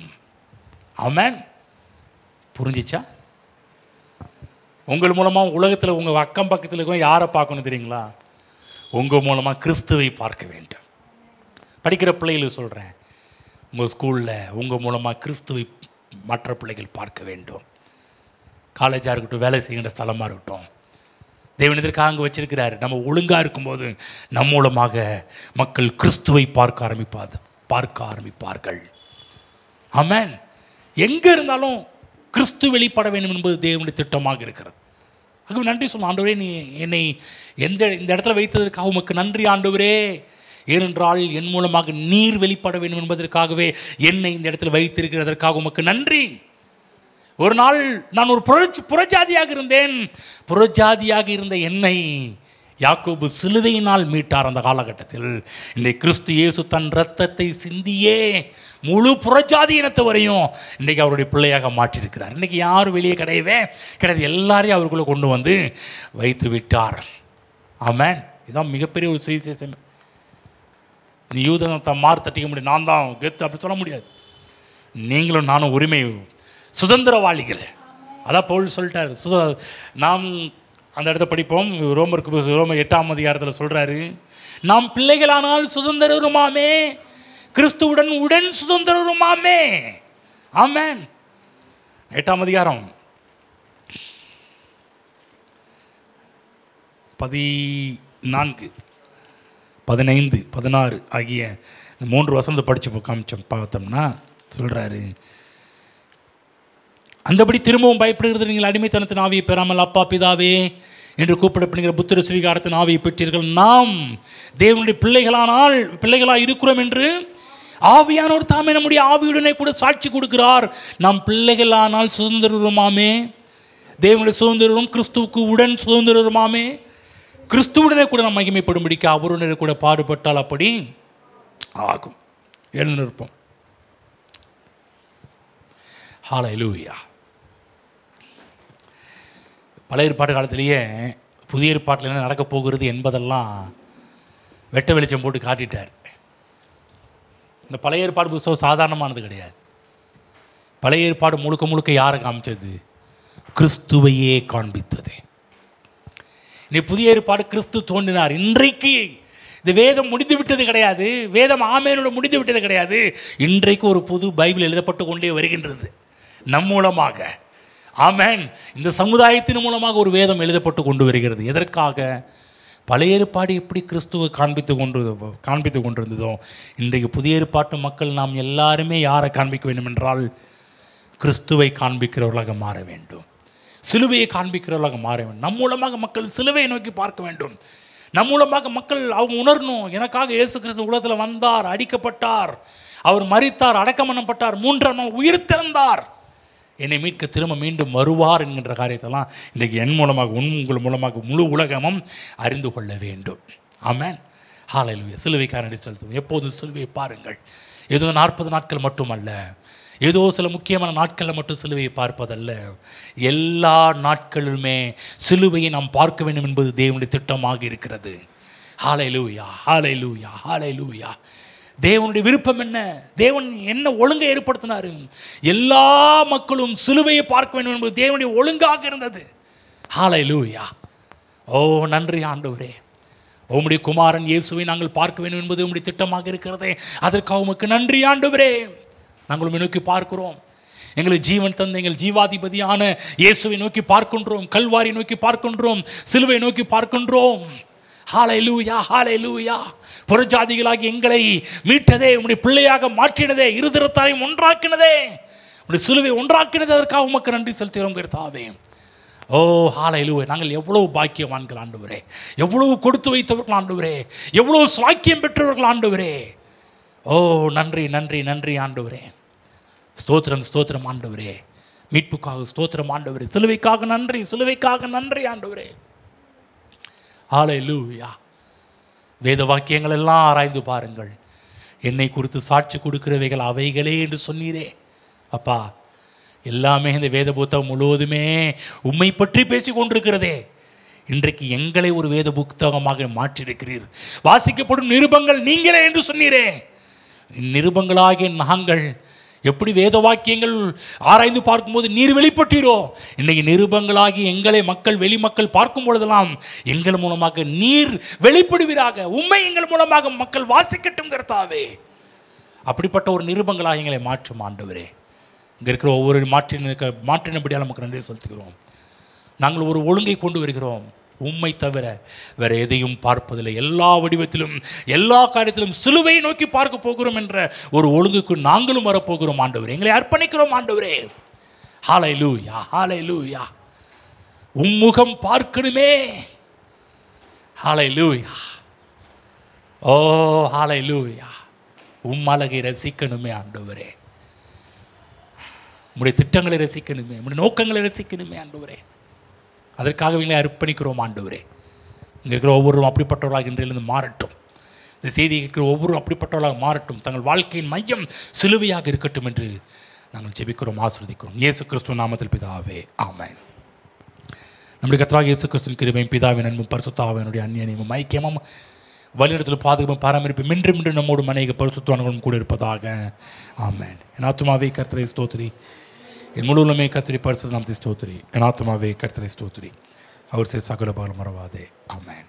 ஆமென். புரிஞ்சிச்சா? உங்கள் மூலமாக உலகத்தில் உங்கள் அக்கம் பக்கத்தில் இருக்க யாரை பார்க்கணும் தெரியுங்களா? உங்கள் மூலமாக கிறிஸ்துவை பார்க்க வேண்டும். படிக்கிற பிள்ளைகளுக்கு சொல்கிறேன், உங்கள் ஸ்கூலில் உங்கள் மூலமாக கிறிஸ்துவை மற்ற பிள்ளைகள் பார்க்க வேண்டும். காலேஜாக இருக்கட்டும், வேலை செய்கின்ற ஸ்தலமாக இருக்கட்டும், தேவனிதற்காக அங்கே வச்சிருக்கிறார். நம்ம ஒழுங்காக இருக்கும்போது நம் மூலமாக மக்கள் கிறிஸ்துவை பார்க்க ஆரம்பிப்பார்கள். ஆமென். எங்கே இருந்தாலும் கிறிஸ்து வெளிப்பட வேண்டும் என்பது தேவனுடைய திட்டமாக இருக்கிறது. ஆகவே நன்றி சொல்லணும். ஆண்டவரே, நீ என்னை இந்த இடத்துல வைத்ததற்காக உமக்கு நன்றி ஆண்டவரே. ஏனென்றால் என் மூலமாக நீர் வெளிப்பட வேண்டும் என்பதற்காகவே என்னை இந்த இடத்தில் வைத்திருக்கிறதற்காக உமக்கு நன்றி. ஒரு நாள் நான் ஒரு புறஜாதியாக இருந்தேன். புறஜாதியாக இருந்த என்னை யாக்கோபு சிலுவையினால் மீட்டார். அந்த காலகட்டத்தில் இன்றைக்கு கிறிஸ்து இயேசு தன் இரத்தத்தை சிந்தியே முழு புறஜாதி இனத்தை வரையும் இன்றைக்கி அவருடைய பிள்ளையாக மாற்றியிருக்கிறார். இன்றைக்கி யாரும் வெளியே கிடையாது. எல்லாரையும் அவருக்குள்ளே கொண்டு வந்து வைத்து விட்டார். ஆமென். இதுதான் மிகப்பெரிய ஒரு சுவிசேஷம். நீ யூதத்தை மாறு தட்டிக்க முடியும், நான் தான் கெத்து அப்படி சொல்ல முடியாது. நீங்களும் நானும் உரிமை சுதந்திரவாளிகள். அதான் பவுல் சொல்லிட்டார். நாம் அந்த இடத்த படிப்போம். ரோமர் 8ஆம் அதிகாரத்தில் சொல்கிறாரு, நாம் பிள்ளைகளானால் சுதந்திரருமாமே, கிறிஸ்துவுடன் உடன் சுதந்திரருமாமே. ஆமென். 8ஆம் அதிகாரம் 14, 15, 16 ஆகிய இந்த 3 வசனத்தை படித்து பார்த்தோம்னா சொல்கிறாரு, அந்தபடி திரும்பவும் பயப்படுகிறது. நீங்கள் அடிமைத்தனத்தின் ஆவியை பெறாமல் அப்பா பிதாவே என்று கூப்பிடப்படுகிற புத்திர சுவீகாரத்தின் ஆவியை பெற்றீர்கள். நாம் தேவனுடைய பிள்ளைகளாக இருக்கிறோம் என்று ஆவியானவர் தாமே நம்முடைய ஆவியுடனே கூட சாட்சி கொடுக்கிறார். நாம் பிள்ளைகளானால் சுதந்திரருமாமே, தேவனுடைய சுதந்திரரும் கிறிஸ்துவுக்கு உடன் சுதந்திரருமாமே, கிறிஸ்துவுடனே கூட நாம் மகிமைப்படும்படிக்கு அவருடனே கூட பாடுபட்டால் அப்படி ஆகும். எழுந்து நிற்போம். ஹல்லேலூயா. பழைய ஏற்பாட்டு காலத்திலேயே புதிய ஏற்பாட்டில் என்ன நடக்கப் போகிறது என்பதெல்லாம் வெட்ட வெளிச்சம் போட்டு காட்டிட்டார். இந்த பழைய ஏற்பாடு புத்தகம் சாதாரணமானது கிடையாது. பழைய ஏற்பாடு முழுக்க முழுக்க யாரை காமிச்சது? கிறிஸ்துவையே காண்பித்தது. நீ புதிய ஏற்பாடு கிறிஸ்து தோன்றினார். இன்றைக்கு இந்த வேதம் முடிந்து விட்டது கிடையாது. வேதம் ஆமேனோடு முடிந்து விட்டது கிடையாது. இன்றைக்கு ஒரு புது பைபிள் எழுதப்பட்டு கொண்டே வருகின்றது நம் மூலமாக. ஆமேன். இந்த சமுதாயத்தின் மூலமாக ஒரு வேதம் எழுதப்பட்டு கொண்டு வருகிறது. எதற்காக? பழைய ஏற்பாடு எப்படி கிறிஸ்துவை காண்பித்து கொண்டிருந்ததோ இன்றைக்கு புதிய ஏற்பாட்டு மக்கள் நாம் எல்லாருமே யாரை காண்பிக்க வேண்டும் என்றால் கிறிஸ்துவை காண்பிக்கிறவர்களாக மாற வேண்டும். சிலுவையை காண்பிக்கிறவர்களாக மாற வேண்டும். நம் மூலமாக மக்கள் சிலுவையை நோக்கி பார்க்க வேண்டும். நம் மூலமாக மக்கள் அவங்க உணரணும், எனக்காக இயேசு கிறிஸ்து உலகத்தில் வந்தார், அடிக்கப்பட்டார், அவர் மரித்தார், அடக்கம் பண்ணப்பட்டார், 3ஆம் நாள் உயிர் திறந்தார், என்னை மீட்க திரும்ப மீண்டும் வருவார் என்கின்ற காரியத்தெல்லாம் இன்றைக்கு என் மூலமாக உங்கள் மூலமாக முழு உலகமும் அறிந்து கொள்ள வேண்டும். ஆமென். ஹல்லேலூயா. சிலுவைக்காரனை செலுத்துவோம். எப்போதும் சிலுவையை பாருங்கள். ஏதோ 40 நாட்கள் மட்டுமல்ல, ஏதோ சில முக்கியமான நாட்களில் மட்டும் சிலுவையை பார்ப்பதல்ல, எல்லா நாட்களிலுமே சிலுவையை நாம் பார்க்க வேண்டும் என்பது தேவனுடைய திட்டமாக இருக்கிறது. ஹல்லேலூயா, ஹல்லேலூயா, ஹல்லேலூயா. தேவனுடைய விருப்பம் என்ன? தேவன் என்ன ஒழுங்கை ஏற்படுத்தினார்? எல்லா மக்களும் சிலுவையை பார்க்க வேண்டும் என்பது தேவனுடைய ஒழுங்காக இருந்தது. ஹல்லேலூயா. ஓ நன்றி ஆண்டவரே. உம்முடைய குமாரன் இயேசுவை நாங்கள் பார்க்க வேண்டும் என்பது உம்முடைய திட்டமாக இருக்கிறதே, அதற்காக உமக்கு நன்றி ஆண்டவரே. நாங்கள் நோக்கி பார்க்கிறோம். எங்களை ஜீவன் தந்த எங்கள் ஜீவாதிபதியான இயேசுவை நோக்கி பார்க்கின்றோம். கல்வாரி நோக்கி பார்க்கின்றோம். சிலுவை நோக்கி பார்க்கின்றோம். ஹல்லேலூயா, ஹல்லேலூயா. புறஜாதிகளாகி எங்களை மீட்டதே, உம்முடைய பிள்ளையாக மாற்றினதே, இருதரத்தாரையும் ஒன்றாக்கினதே, உம்முடைய சிலுவை ஒன்றாக்கினதே, அதற்காக உமக்கு நன்றி செலுத்துகிறோம் கர்த்தாவே. ஓ ஹல்லேலூயா. நாங்கள் எவ்வளவு பாக்கியவான்கள் ஆண்டவரே, எவ்வளவு கொடுத்து வைத்தவர்கள் ஆண்டவரே, எவ்வளவு சாக்கியம் பெற்றவர்கள் ஆண்டவரே. ஓ நன்றி நன்றி நன்றி ஆண்டவரே. ஸ்தோத்திரம் ஸ்தோத்திரம் ஆண்டவரே. மீட்புக்காக ஸ்தோத்திரம் ஆண்டவரே. சிலுவைக்காக நன்றி, சிலுவைக்காக நன்றி ஆண்டவரே. ஹல்லேலூயா. வேத வாக்கியங்கள் எல்லாம் ஆராய்ந்து பாருங்கள். என்னை குறித்து சாட்சி கொடுக்கிறவைகள் அவைகளே என்று சொன்னீரே அப்பா. எல்லாமே இந்த வேத புத்தகம் முழுவதுமே உம்மை பற்றி பேசி கொண்டிருக்கிறதே. இன்றைக்கு எங்களை ஒரு வேத புத்தகமாக மாற்றியிருக்கிறீர். வாசிக்கப்படும் நிருபங்கள் நீங்களே என்று சொன்னீரே. நிருபங்களாகிய நாங்கள் எப்படி வேத வாக்கியங்கள் ஆராய்ந்து பார்க்கும்போது நீர் வெளிப்பட்டீரோ, இன்றைக்கு நிருபங்களாகி எங்களை மக்கள் வெளிமக்கள் பார்க்கும் பொழுதெல்லாம் எங்கள் மூலமாக நீர் வெளிப்படுவீராக. உண்மை எங்கள் மூலமாக மக்கள் வாசிக்கட்டும் கர்த்தாவே. அப்படிப்பட்ட ஒரு நிருபங்களாக எங்களை மாற்றும் ஆண்டவரே. இங்கே இருக்கிற ஒவ்வொரு மாற்றினபடியால் நமக்கு நன்றி செலுத்துகிறோம். நாங்கள் ஒரு ஒழுங்கை கொண்டு வருகிறோம். உம்மை தவிர வேற எதையும் பார்ப்பதில்லை. எல்லா வடிவத்திலும் எல்லா காரியத்திலும் சிலுவையை நோக்கி பார்க்க போகிறோம் என்ற ஒரு ஒழுங்குக்கு நாங்களும் வரப்போகிறோம் ஆண்டவரே. எங்களை அர்ப்பணிக்கிறோம் ஆண்டவரே. ஹல்லேலூயா, ஹல்லேலூயா. உம்முகம் பார்க்கணுமே. ஹல்லேலூயா. ஓ ஹல்லேலூயா. உம்மழகை ரசிக்கணுமே ஆண்டவரே, உம்முடைய திட்டங்களை ரசிக்கணுமே, உம்முடைய நோக்கங்களை ரசிக்கணுமே ஆண்டவரே. அதற்காக எங்களை அர்ப்பணிக்கிறோம் ஆண்டவரே. இங்கே இருக்கிற ஒவ்வொருவரும் அப்படிப்பட்டவர்களாக இன்றையிலிருந்து மாறட்டும். இந்த செய்தியை இருக்கிற ஒவ்வொருவரும் அப்படிப்பட்டவர்களாக மாறட்டும். தங்கள் வாழ்க்கையின் மையம் சிலுவையாக இருக்கட்டும் என்று நாங்கள் ஜெபிக்கிறோம், ஆசீர்வதிக்கிறோம். இயேசு கிறிஸ்து நாமத்தில் பிதாவே, ஆமென். நம்முடைய கர்த்தராகிய இயேசு கிறிஸ்துவின் கிருபையும் பிதாவின் அன்பும் பரிசுத்த ஆவியானவருடைய அந்நியமும் ஐக்கியமும் வழிநடத்தலும் பாதுகாப்பும் பராமரிப்பும் இன்றும் நம்மோடு அநேக பரிசுத்தவான்களும் கூட இருப்பதாக. ஆமென். என் ஆத்துமாவே கர்த்தரை ஸ்தோத்திரி, என் முழு உள்ளமே கர்த்தரை பரிசுத்த நாமத்தை ஸ்தோத்திரி. என் ஆத்துமாவே கர்த்தரை ஸ்தோத்திரி, அவர் செய்த சகல பாவங்களை மறவாதே. ஆமென்.